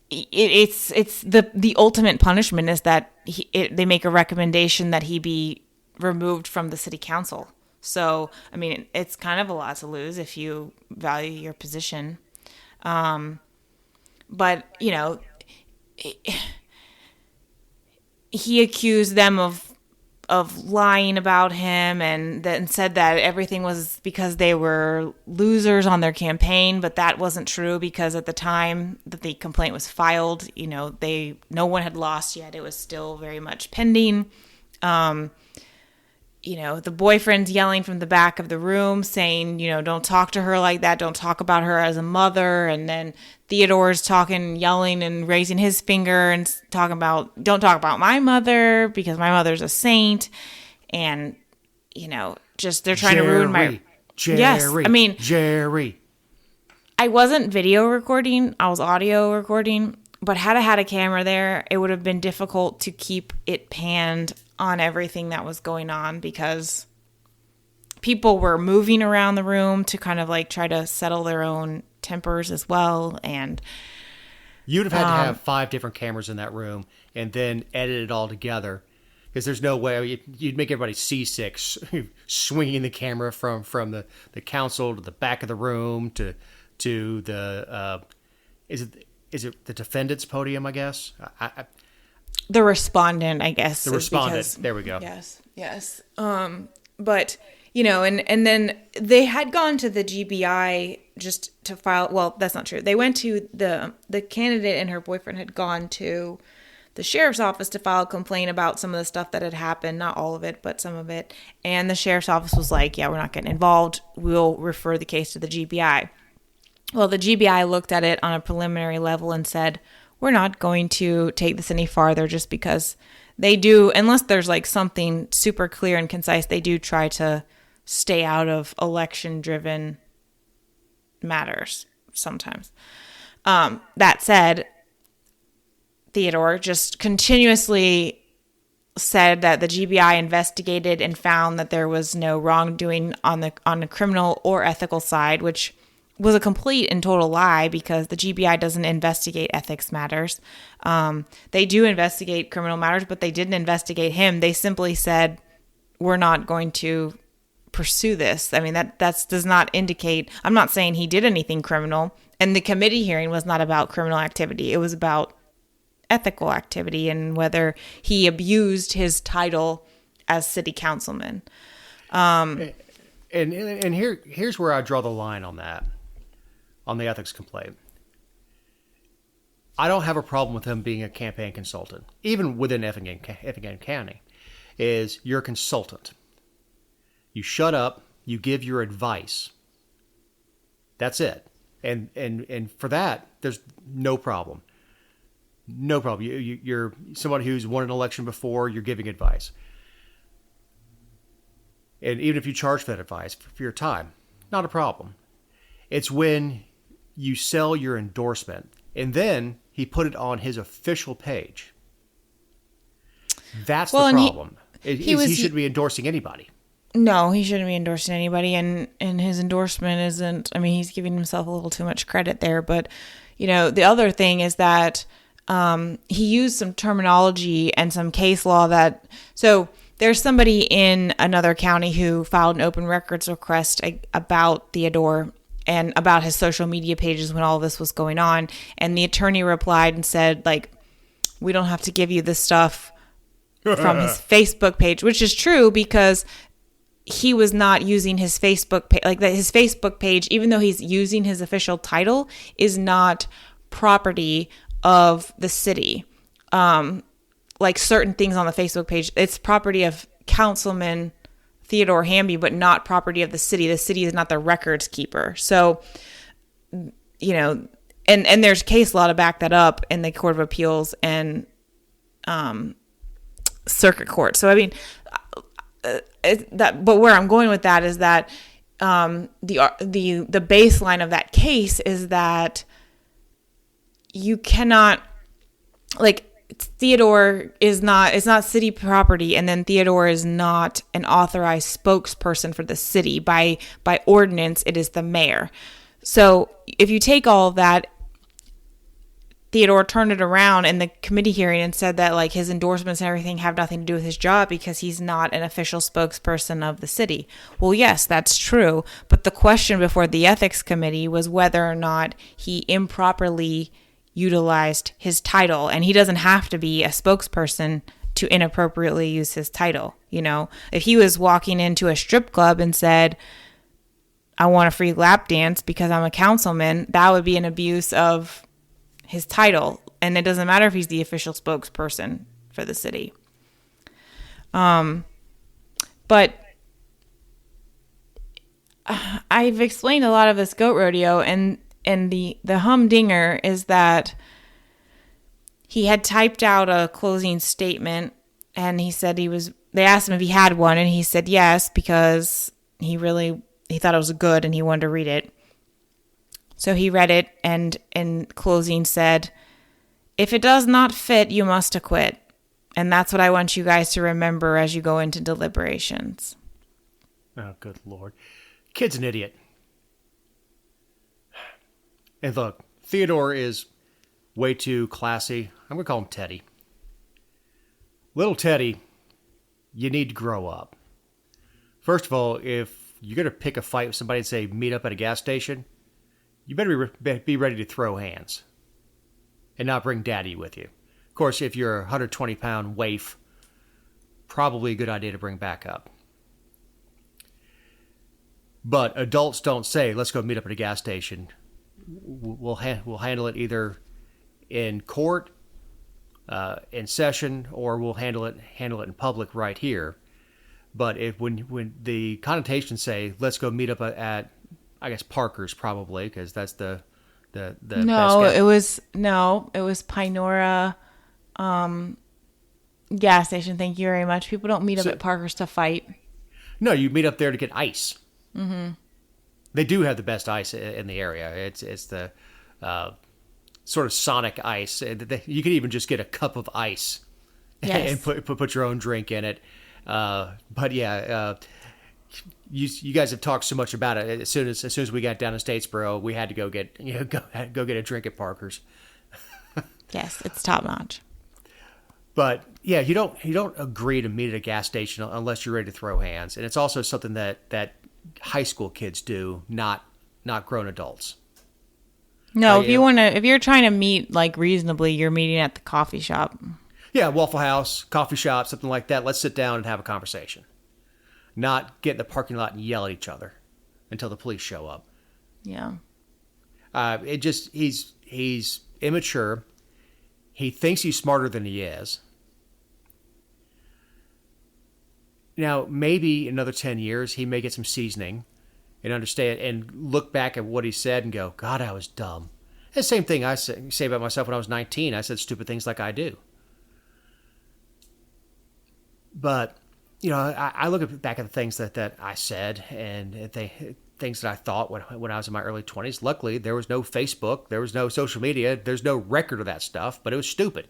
it's the ultimate punishment is that they make a recommendation that he be removed from the city council. So, I mean, it's kind of a lot to lose if you value your position. But, he accused them of lying about him, and then said that everything was because they were losers on their campaign, but that wasn't true because at the time that the complaint was filed, no one had lost yet. It was still very much pending. The boyfriend's yelling from the back of the room saying, don't talk to her like that. Don't talk about her as a mother. And then Theodore's talking, yelling and raising his finger and talking about, don't talk about my mother because my mother's a saint. And, just they're trying to ruin my... Jerry. I wasn't video recording. I was audio recording. But had I had a camera there, it would have been difficult to keep it panned on everything that was going on because people were moving around the room to kind of like try to settle their own tempers as well. And you'd have had to have 5 different cameras in that room and then edit it all together because there's no way you'd make everybody seasick swinging the camera from the council to the back of the room to the is it the defendant's podium, I guess? The respondent, I guess. The respondent. There we go. Yes. But, and then they had gone to the GBI just to file. Well, that's not true. They went to the candidate and her boyfriend had gone to the sheriff's office to file a complaint about some of the stuff that had happened. Not all of it, but some of it. And the sheriff's office was like, yeah, we're not getting involved. We'll refer the case to the GBI. Well, the GBI looked at it on a preliminary level and said, we're not going to take this any farther just because they do, unless there's like something super clear and concise, they do try to stay out of election-driven matters sometimes. That said, Theodore just continuously said that the GBI investigated and found that there was no wrongdoing on the criminal or ethical side, which was a complete and total lie because the GBI doesn't investigate ethics matters. They do investigate criminal matters, but they didn't investigate him. They simply said, we're not going to pursue this. I mean, that does not indicate, I'm not saying he did anything criminal. And the committee hearing was not about criminal activity. It was about ethical activity and whether he abused his title as city councilman. And here's where I draw the line on that. On the ethics complaint. I don't have a problem with him being a campaign consultant, even within Effingham County, is you're a consultant. You shut up, you give your advice. That's it. And for that, there's no problem. No problem. You're somebody who's won an election before, you're giving advice. And even if you charge for that advice for your time, not a problem. It's when you sell your endorsement, and then he put it on his official page. That's the problem. He shouldn't be endorsing anybody. No, he shouldn't be endorsing anybody, and his endorsement isn't. I mean, he's giving himself a little too much credit there. But the other thing is that he used some terminology and some case law that. So there's somebody in another county who filed an open records request about Theodore and about his social media pages when all this was going on. And the attorney replied and said, we don't have to give you this stuff from his Facebook page, which is true because he was not using his Facebook page. His Facebook page, even though he's using his official title, is not property of the city. Certain things on the Facebook page, it's property of Councilman Theodore Hamby, but not property of the city. The city is not the records keeper. So, and there's case law to back that up in the Court of Appeals and Circuit Court. So, I mean, but where I'm going with that is that the baseline of that case is that you cannot, Theodore it's not city property, and then Theodore is not an authorized spokesperson for the city. By ordinance, it is the mayor. So if you take all of that, Theodore turned it around in the committee hearing and said that his endorsements and everything have nothing to do with his job because he's not an official spokesperson of the city. Well, yes, that's true. But the question before the ethics committee was whether or not he improperly utilized his title, and he doesn't have to be a spokesperson to inappropriately use his title. If he was walking into a strip club and said, I want a free lap dance because I'm a councilman, that would be an abuse of his title. And it doesn't matter if he's the official spokesperson for the city. But I've explained a lot of this goat rodeo, and the humdinger is that he had typed out a closing statement, and he said they asked him if he had one, and he said yes, because he thought it was good and he wanted to read it. So he read it, and in closing said, if it does not fit, you must acquit. And that's what I want you guys to remember as you go into deliberations. Oh, good Lord. Kid's an idiot. And look, Theodore is way too classy. I'm going to call him Teddy. Little Teddy, you need to grow up. First of all, if you're going to pick a fight with somebody and say, meet up at a gas station, you better be ready to throw hands and not bring daddy with you. Of course, if you're a 120-pound waif, probably a good idea to bring back up. But adults don't say, let's go meet up at a gas station. We'll handle it either in court, in session, or we'll handle it in public right here. But when the connotations say, let's go meet up at I guess Parker's probably, because that's the No, best it was Pinora gas station. Thank you very much. People don't meet up at Parker's to fight. No, you meet up there to get ice. Mm-hmm. They do have the best ice in the area. It's the sort of Sonic ice. You can even just get a cup of ice and put your own drink in it. But yeah, you guys have talked so much about it. As soon as we got down to Statesboro, we had to go get a drink at Parker's. Yes, it's top notch. But yeah, you don't agree to meet at a gas station unless you're ready to throw hands, and it's also something that high school kids do, not grown adults. No, if you're trying to meet like reasonably, you're meeting at the coffee shop. Yeah, Waffle House, coffee shop, something like that. Let's sit down and have a conversation. Not get in the parking lot and yell at each other until the police show up. Yeah. He's immature. He thinks he's smarter than he is. Now, maybe another 10 years, he may get some seasoning and understand and look back at what he said and go, God, I was dumb. And the same thing I say about myself when I was 19. I said stupid things like I do. But, I look back at the things that I said and things that I thought when I was in my early 20s. Luckily, there was no Facebook. There was no social media. There's no record of that stuff, but it was stupid.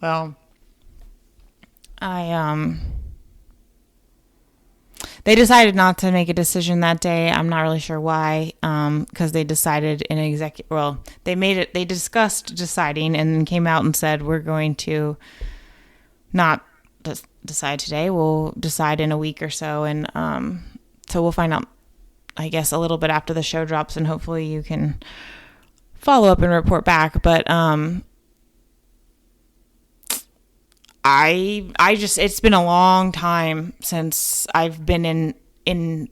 Well, they decided not to make a decision that day. I'm not really sure why, because they decided in they discussed deciding and then came out and said, we're going to not decide today. We'll decide in a week or so. And so we'll find out, I guess, a little bit after the show drops, and hopefully you can follow up and report back. But it's been a long time since I've been in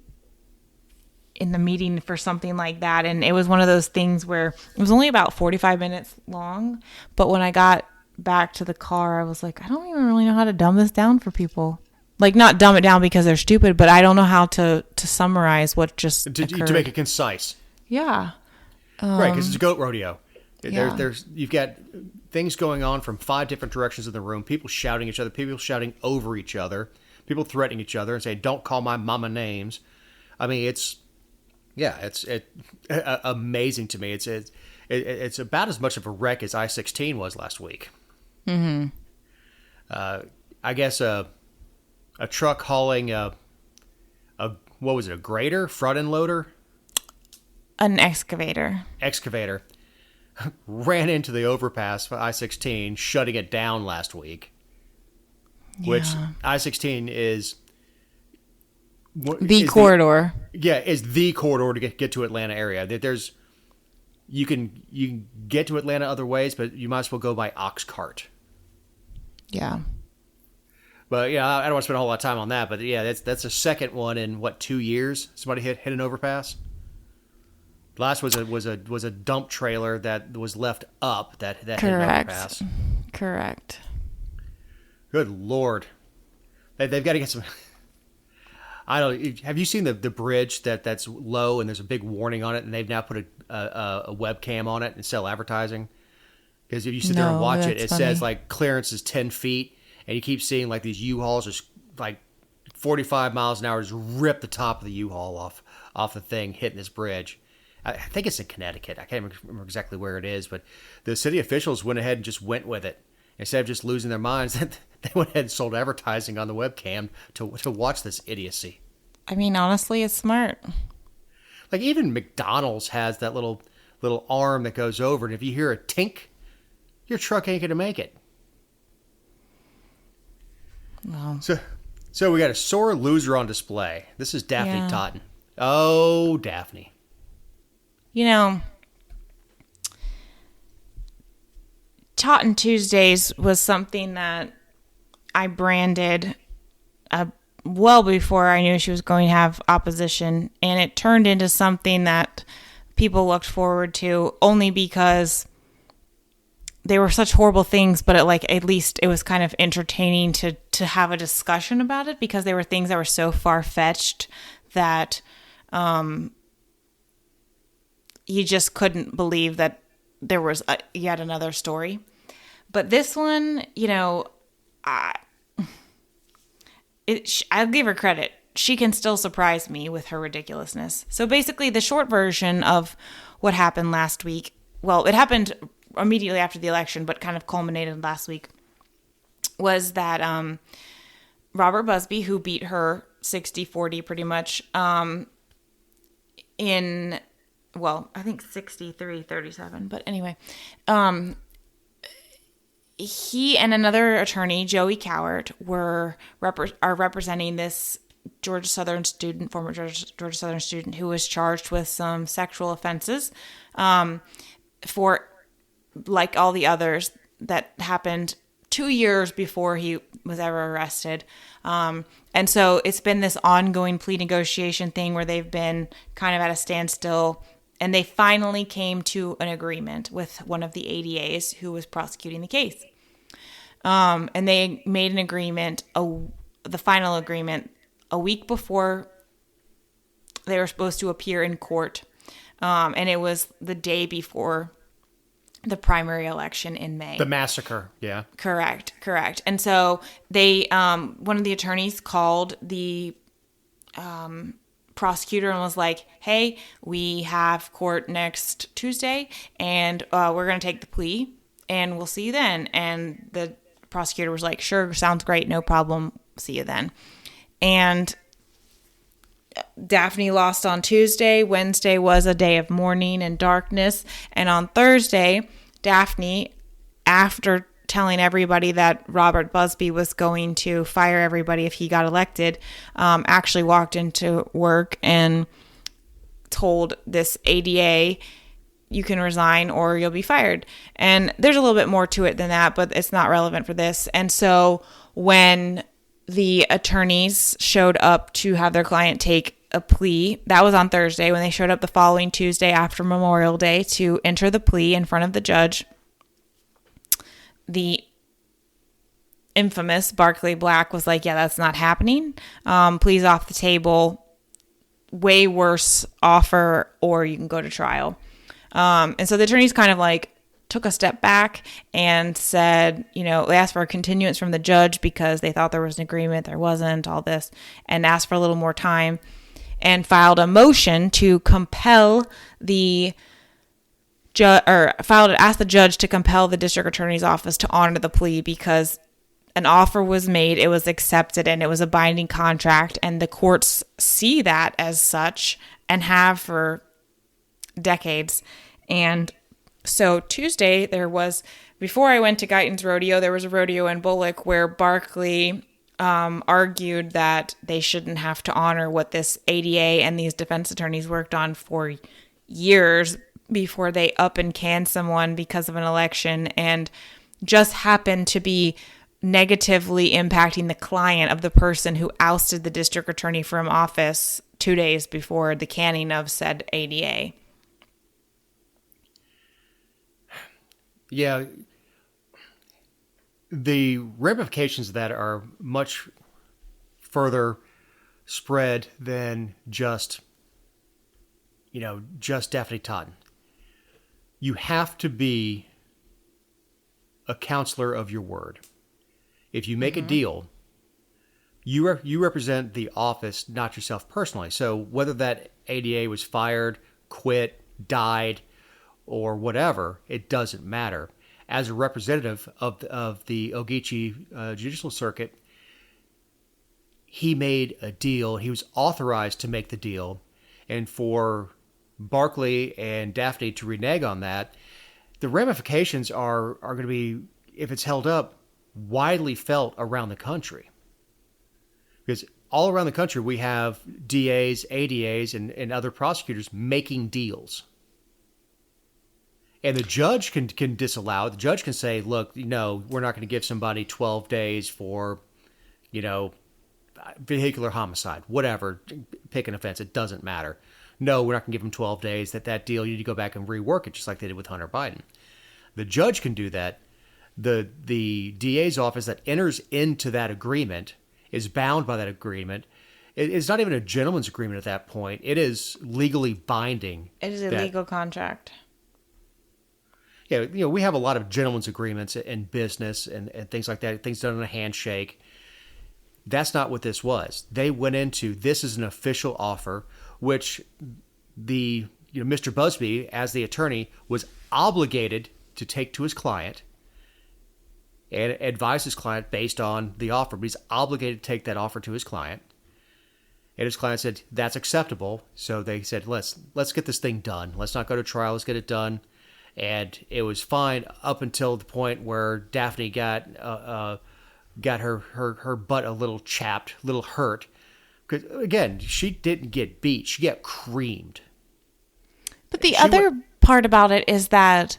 the meeting for something like that. And it was one of those things where it was only about 45 minutes long. But when I got back to the car, I was like, I don't even really know how to dumb this down for people. Like, not dumb it down because they're stupid, but I don't know how to summarize what just occurred. To make it concise. Yeah. Right, because it's a goat rodeo. Yeah. You've got things going on from 5 different directions in the room. People shouting at each other. People shouting over each other. People threatening each other and saying, "Don't call my mama names." I mean, it's amazing to me. It's about as much of a wreck as I-16 was last week. Mm-hmm. I guess a truck hauling what was it? A grader, front end loader, An excavator. Ran into the overpass for I-16, shutting it down last week. Yeah. Which I-16 is the corridor. Is the corridor to get to Atlanta area. There's you can get to Atlanta other ways, but you might as well go by ox cart. Yeah. But yeah, I don't want to spend a whole lot of time on that. But yeah, that's a second one in what, 2 years? Somebody hit an overpass. The last was a dump trailer that was left up that hit an overpass. Correct. Good Lord, they've got to get some. I don't. Have you seen the bridge that's low and there's a big warning on it, and they've now put a webcam on it and sell advertising? Because if you sit there and watch it, it says like clearance is 10 feet, and you keep seeing like these U-Hauls just like 45 miles an hour just rip the top of the U-Haul off the thing hitting this bridge. I think it's in Connecticut. I can't remember exactly where it is, but the city officials went ahead and just went with it. Instead of just losing their minds, they went ahead and sold advertising on the webcam to watch this idiocy. I mean, honestly, it's smart. Like even McDonald's has that little arm that goes over, and if you hear a tink, your truck ain't going to make it. Wow. So we got a sore loser on display. This is Daphne Totten. Oh, Daphne. You know, Totten Tuesdays was something that I branded well before I knew she was going to have opposition, and it turned into something that people looked forward to only because they were such horrible things, but at least it was kind of entertaining to have a discussion about it, because they were things that were so far-fetched that you just couldn't believe that there was yet another story. But this one, you know, I'll give her credit. She can still surprise me with her ridiculousness. So basically, the short version of what happened last week, well, it happened immediately after the election, but kind of culminated last week, was that Robert Busby, who beat her 60-40 pretty much, in... well, I think 63-37, but anyway, he and another attorney, Joey Cowart, are representing this Georgia Southern student, former Georgia Southern student, who was charged with some sexual offenses, for, like all the others that happened 2 years before he was ever arrested. And so it's been this ongoing plea negotiation thing where they've been kind of at a standstill. And they finally came to an agreement with one of the ADAs who was prosecuting the case. And they made an agreement, the final agreement, a week before they were supposed to appear in court. And it was the day before the primary election in May. The massacre, yeah. Correct. And so they, one of the attorneys called the prosecutor and was like, hey, we have court next Tuesday, and we're going to take the plea, and we'll see you then. And the prosecutor was like, sure, sounds great, no problem, see you then. And Daphne lost on Tuesday. Wednesday was a day of mourning and darkness. And on Thursday, Daphne, after telling everybody that Robert Busby was going to fire everybody if he got elected, actually walked into work and told this ADA, you can resign or you'll be fired. And there's a little bit more to it than that, but it's not relevant for this. And so when the attorneys showed up to have their client take a plea, that was on Thursday. When they showed up the following Tuesday after Memorial Day to enter the plea in front of the judge, the infamous Barclay Black was like, yeah, that's not happening. Please off the table. Way worse offer, or you can go to trial. And so the attorneys kind of like took a step back and said, you know, they asked for a continuance from the judge because they thought there was an agreement. There wasn't, all this, and asked for a little more time, and filed a motion to compel the asked the judge to compel the district attorney's office to honor the plea, because an offer was made, it was accepted, and it was a binding contract, and the courts see that as such and have for decades. And so Tuesday, before I went to Guyton's Rodeo, there was a rodeo in Bullock where Barkley argued that they shouldn't have to honor what this ADA and these defense attorneys worked on for years before they up and can someone because of an election and just happen to be negatively impacting the client of the person who ousted the district attorney from office 2 days before the canning of said ADA. Yeah. The ramifications of that are much further spread than just Daphne Totten. You have to be a counselor of your word. If you make a deal, you represent the office, not yourself personally. So whether that ADA was fired, quit, died, or whatever, it doesn't matter. As a representative of the Ogeechee Judicial Circuit, he made a deal. He was authorized to make the deal. And for Barkley and Daphne to renege on that, the ramifications are going to be, if it's held up, widely felt around the country. Because all around the country, we have DAs, ADAs, and other prosecutors making deals. And the judge can disallow it. The judge can say, look, we're not going to give somebody 12 days for, vehicular homicide, whatever, pick an offense. It doesn't matter. No, we're not going to give them 12 days. That deal, you need to go back and rework it, just like they did with Hunter Biden. The judge can do that. The DA's office that enters into that agreement is bound by that agreement. It's not even a gentleman's agreement at that point. It is legally binding. It is a legal contract. Yeah, we have a lot of gentleman's agreements in business and things like that, things done on a handshake. That's not what this was. They went into, this is an official offer, which the Mr. Busby, as the attorney, was obligated to take to his client and advise his client based on the offer. But he's obligated to take that offer to his client. And his client said, that's acceptable. So they said, let's get this thing done. Let's not go to trial. Let's get it done. And it was fine up until the point where Daphne got her butt a little chapped, a little hurt. Because, again, she didn't get beat. She got creamed. But the other part about it is that,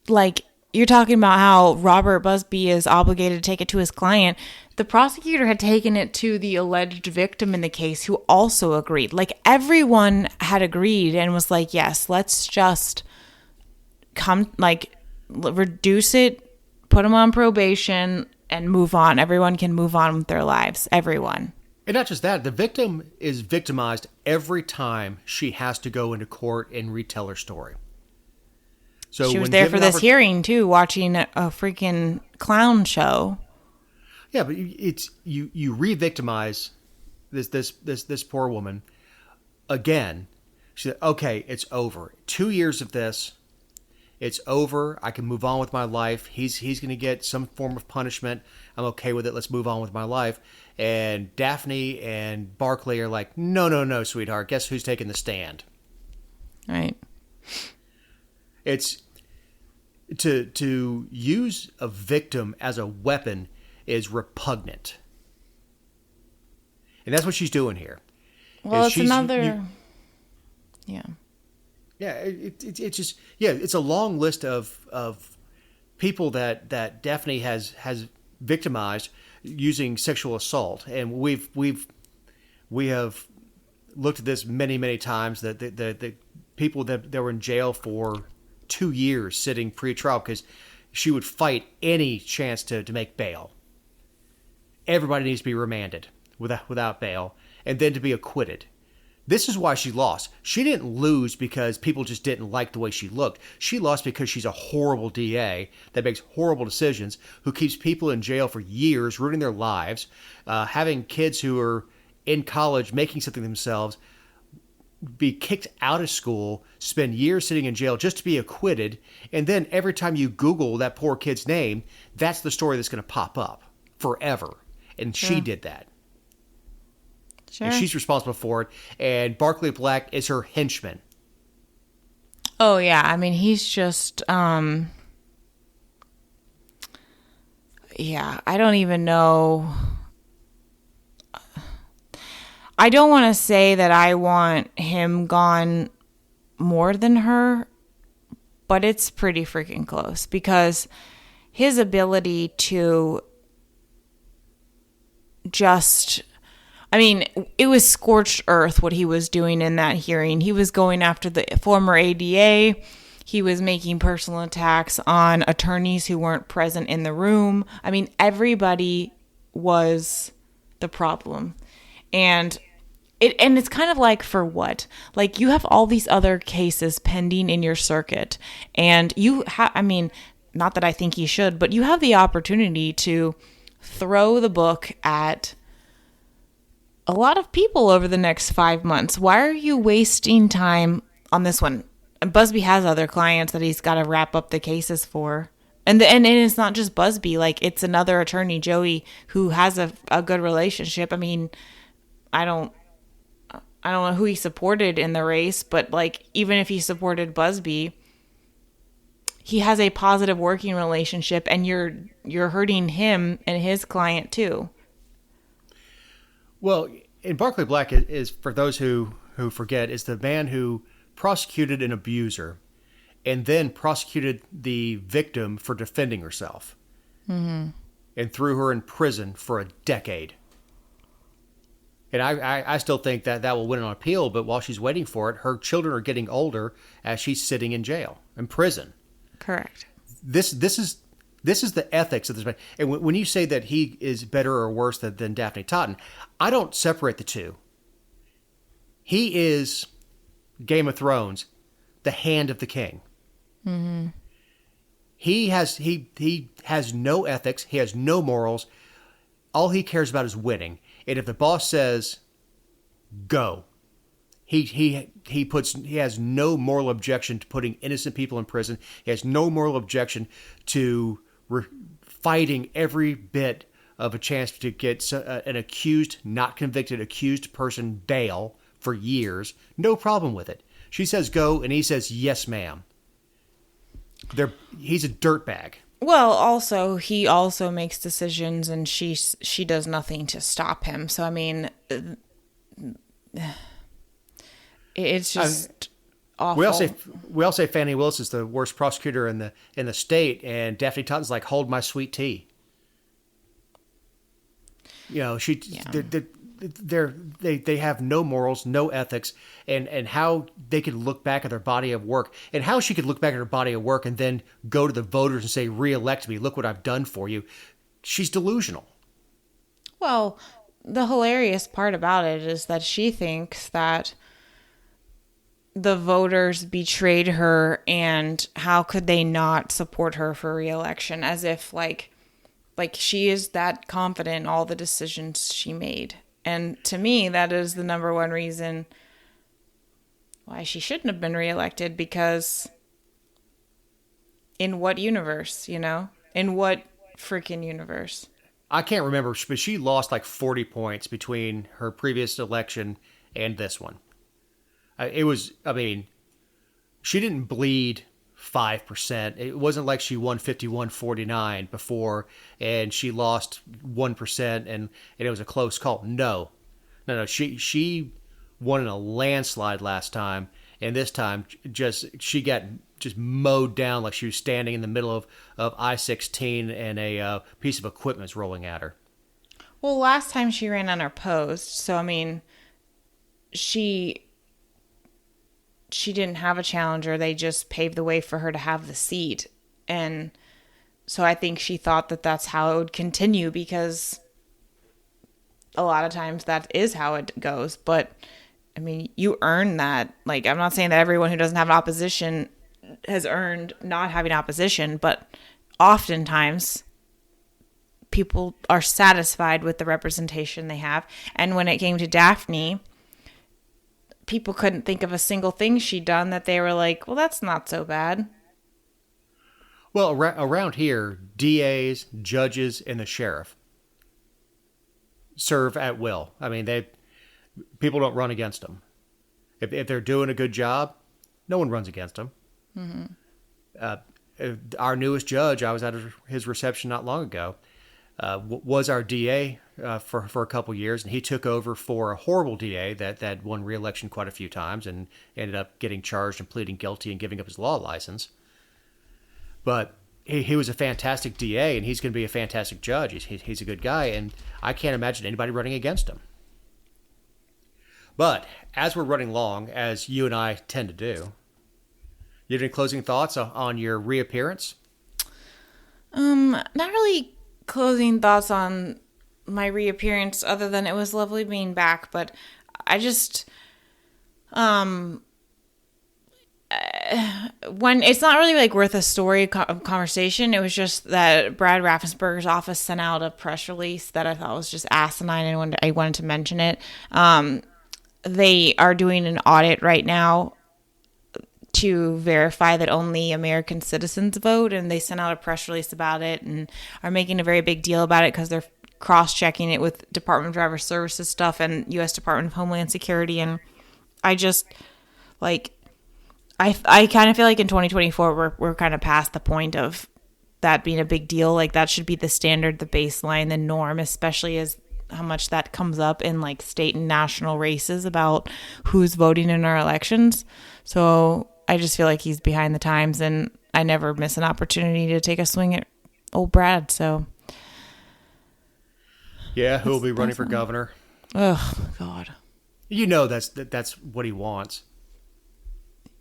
like, you're talking about how Robert Busby is obligated to take it to his client. The prosecutor had taken it to the alleged victim in the case who also agreed. Like, everyone had agreed and was like, yes, let's just reduce it, put him on probation, and move on. Everyone can move on with their lives. Everyone. And not just that, the victim is victimized every time she has to go into court and retell her story. So she was there for this hearing too, watching a freaking clown show. Yeah, but it's you re-victimize this poor woman again. She said, "Okay, it's over. 2 years of this. It's over. I can move on with my life. He's going to get some form of punishment. I'm okay with it. Let's move on with my life." And Daphne and Barkley are like, no, sweetheart. Guess who's taking the stand? Right. It's to use a victim as a weapon is repugnant. And that's what she's doing here. Well, it's another... Yeah. Yeah, it's just... Yeah, it's a long list of people that Daphne has victimized using sexual assault. And we have looked at this many times, that the people that were in jail for 2 years sitting pre-trial because she would fight any chance to make bail. Everybody needs to be remanded without bail and then to be acquitted. This is why she lost. She didn't lose because people just didn't like the way she looked. She lost because she's a horrible DA that makes horrible decisions, who keeps people in jail for years, ruining their lives, having kids who are in college making something themselves, be kicked out of school, spend years sitting in jail just to be acquitted, and then every time you Google that poor kid's name, that's the story that's going to pop up forever. And Sure. She did that. Sure. And she's responsible for it. And Barkley Black is her henchman. Oh, yeah. I mean, he's just... yeah, I don't even know... I don't want to say that I want him gone more than her, but it's pretty freaking close because his ability to just, I mean, it was scorched earth what he was doing in that hearing. He was going after the former ADA. He was making personal attacks on attorneys who weren't present in the room. I mean, everybody was the problem. And it's kind of like, for what? Like, you have all these other cases pending in your circuit, and you have, I mean, not that I think you should, but you have the opportunity to throw the book at a lot of people over the next 5 months. Why are you wasting time on this one? And Busby has other clients that he's got to wrap up the cases for. And it's not just Busby. Like, it's another attorney, Joey, who has a good relationship. I mean, I don't know who he supported in the race, but like, even if he supported Busby, he has a positive working relationship, and you're hurting him and his client too. Well, and Barclay Black is, for those who forget, is the man who prosecuted an abuser and then prosecuted the victim for defending herself, and threw her in prison for a decade. And I still think that will win on appeal, but while she's waiting for it, her children are getting older as she's sitting in jail, in prison. Correct. This is the ethics of this man. And when you say that he is better or worse than Daphne Totten, I don't separate the two. He is Game of Thrones, the Hand of the King. Mm-hmm. He has no ethics. He has no morals. All he cares about is winning. And if the boss says go, he has no moral objection to putting innocent people in prison. He has no moral objection to fighting every bit of a chance to get an accused, not convicted, accused person bail for years. No problem with it. She says go, and he says yes, ma'am. He's a dirtbag. Well, also, he also makes decisions, and she does nothing to stop him. So, I mean, it's just awful. We all say Fannie Willis is the worst prosecutor in the state, and Daphne Totten's like, hold my sweet tea. You know, they have no morals, no ethics, and how they could look back at their body of work, and how she could look back at her body of work and then go to the voters and say, re-elect me, look what I've done for you. She's delusional. Well, the hilarious part about it is that she thinks that the voters betrayed her, and how could they not support her for re-election, as if like she is that confident in all the decisions she made. And to me, that is the number one reason why she shouldn't have been reelected, because in what universe, you know? In what freaking universe? I can't remember, but she lost like 40 points between her previous election and this one. She didn't bleed 5%. It wasn't like she won 51-49 before and she lost 1% and it was a close call. No. She won in a landslide last time, and this time she got just mowed down like she was standing in the middle of I-16 and a piece of equipment was rolling at her. Well, last time she ran unopposed, so I mean, she didn't have a challenger. They just paved the way for her to have the seat. And so I think she thought that that's how it would continue, because a lot of times that is how it goes. But I mean, you earn that. Like, I'm not saying that everyone who doesn't have an opposition has earned not having opposition, but oftentimes people are satisfied with the representation they have. And when it came to Daphne, people couldn't think of a single thing she'd done that they were like, well, that's not so bad. Well, around here, DAs, judges, and the sheriff serve at will. I mean, people don't run against them. If they're doing a good job, no one runs against them. Mm-hmm. Our newest judge, I was at his reception not long ago, was our DA for a couple years, and he took over for a horrible DA that won re-election quite a few times and ended up getting charged and pleading guilty and giving up his law license. But he was a fantastic DA, and he's going to be a fantastic judge. He's a good guy, and I can't imagine anybody running against him. But as we're running long, as you and I tend to do, you have any closing thoughts on your reappearance? Not really closing thoughts on my reappearance other than it was lovely being back, but I just when it's not really like worth a story conversation. It was just that Brad Raffensperger's office sent out a press release that I thought was just asinine, and I wanted to mention it. They are doing an audit right now to verify that only American citizens vote, and they sent out a press release about it and are making a very big deal about it because they're cross-checking it with Department of Driver Services stuff and U.S. Department of Homeland Security. And I just I kind of feel like in 2024 we're kind of past the point of that being a big deal. Like, that should be the standard, the baseline, the norm, especially as how much that comes up in like state and national races about who's voting in our elections. So I just feel like he's behind the times, and I never miss an opportunity to take a swing at old Brad. So yeah, who'll be running for governor? Oh God. You know that's what he wants.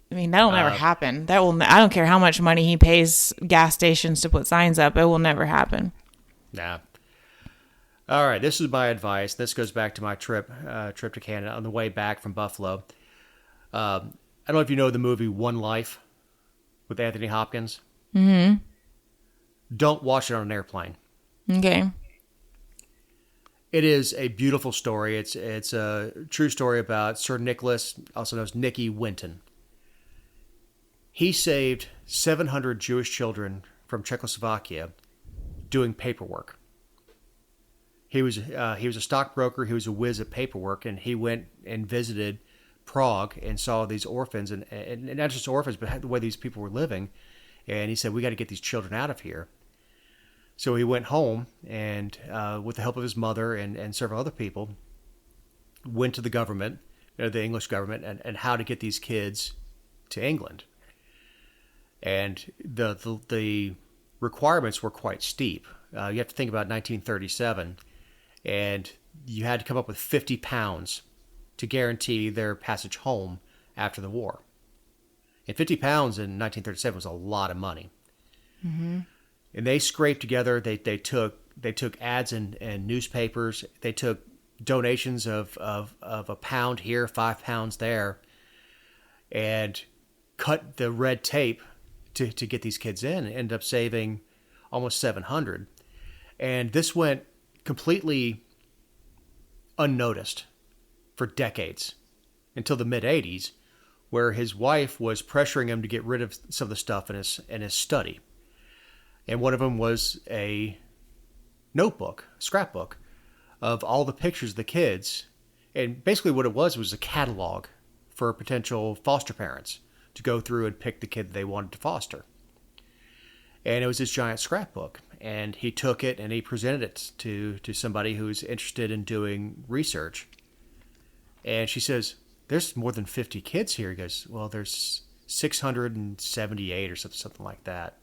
I mean, that'll never happen. I don't care how much money he pays gas stations to put signs up. It will never happen. Nah. All right, this is my advice. This goes back to my trip to Canada on the way back from Buffalo. I don't know if you know the movie One Life with Anthony Hopkins. Mm-hmm. Don't watch it on an airplane. Okay. It is a beautiful story. It's a true story about Sir Nicholas, also known as Nicky Winton. He saved 700 Jewish children from Czechoslovakia doing paperwork. He was a stockbroker. He was a whiz at paperwork, and he went and visited Prague and saw these orphans, and not just orphans, but the way these people were living. And he said, "We got to get these children out of here." So he went home, and with the help of his mother and several other people, went to the government, the English government, and how to get these kids to England. And the requirements were quite steep. You have to think about 1937, and you had to come up with 50 pounds to guarantee their passage home after the war. And 50 pounds in 1937 was a lot of money. Mm-hmm. And they scraped together. They took ads in newspapers. They took donations of a pound here, 5 pounds there, and cut the red tape to get these kids in, and ended up saving almost 700. And this went completely unnoticed for decades until the mid-'80s, where his wife was pressuring him to get rid of some of the stuff in his study. And one of them was a notebook, scrapbook, of all the pictures of the kids. And basically what it was a catalog for potential foster parents to go through and pick the kid they wanted to foster. And it was this giant scrapbook. And he took it and he presented it to somebody who's interested in doing research. And she says, "There's more than 50 kids here." He goes, "Well, there's 678 or something like that."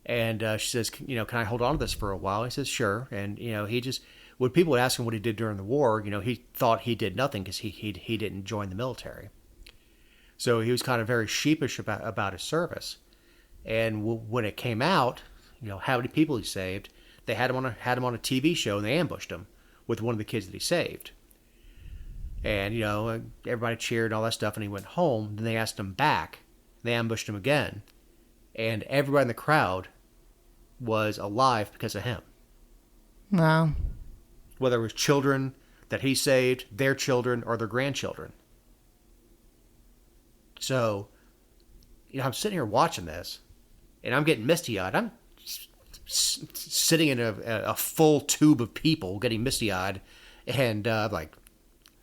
And she says, "Can I hold on to this for a while?" He says, "Sure." And he just, when people would ask him what he did during the war, he thought he did nothing because he didn't join the military. So he was kind of very sheepish about his service. And when it came out, how many people he saved, they had him on a TV show, and they ambushed him with one of the kids that he saved. And everybody cheered and all that stuff, and he went home. Then they asked him back. They ambushed him again, and everybody in the crowd was alive because of him. Wow. Whether it was children that he saved, their children, or their grandchildren. So, I'm sitting here watching this, and I'm getting misty-eyed. I'm sitting in a full tube of people getting misty-eyed, and I'm like,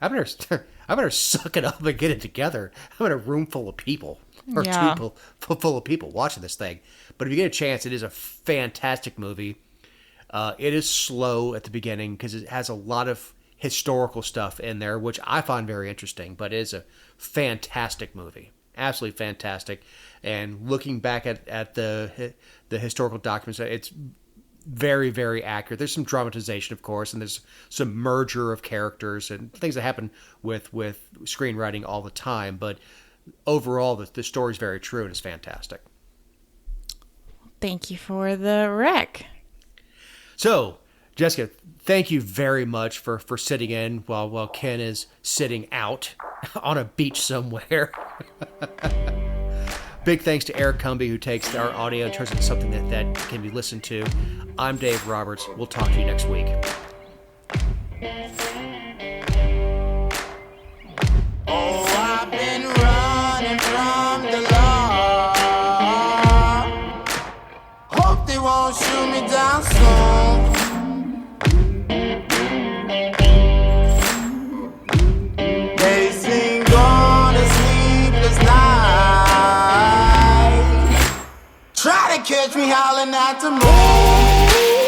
I better suck it up and get it together. I'm in a room full of people, or yeah. full of people watching this thing. But if you get a chance, it is a fantastic movie. It is slow at the beginning because it has a lot of historical stuff in there, which I find very interesting, but it is a fantastic movie. absolutely fantastic. And looking back at the historical documents, it's very, very accurate. There's some dramatization, of course, and there's some merger of characters and things that happen with screenwriting all the time. But overall, the story's very true and it's fantastic. Thank you for the rec. So, Jessica, thank you very much for sitting in while Ken is sitting out on a beach somewhere. Big thanks to Eric Cumby, who takes our audio and turns it into something that can be listened to. I'm Dave Roberts. We'll talk to you next week. Oh, I've been running from the law. Hope they won't shoot me down soon. Days been gone, a sleepless night. Try to catch me howling at the moon.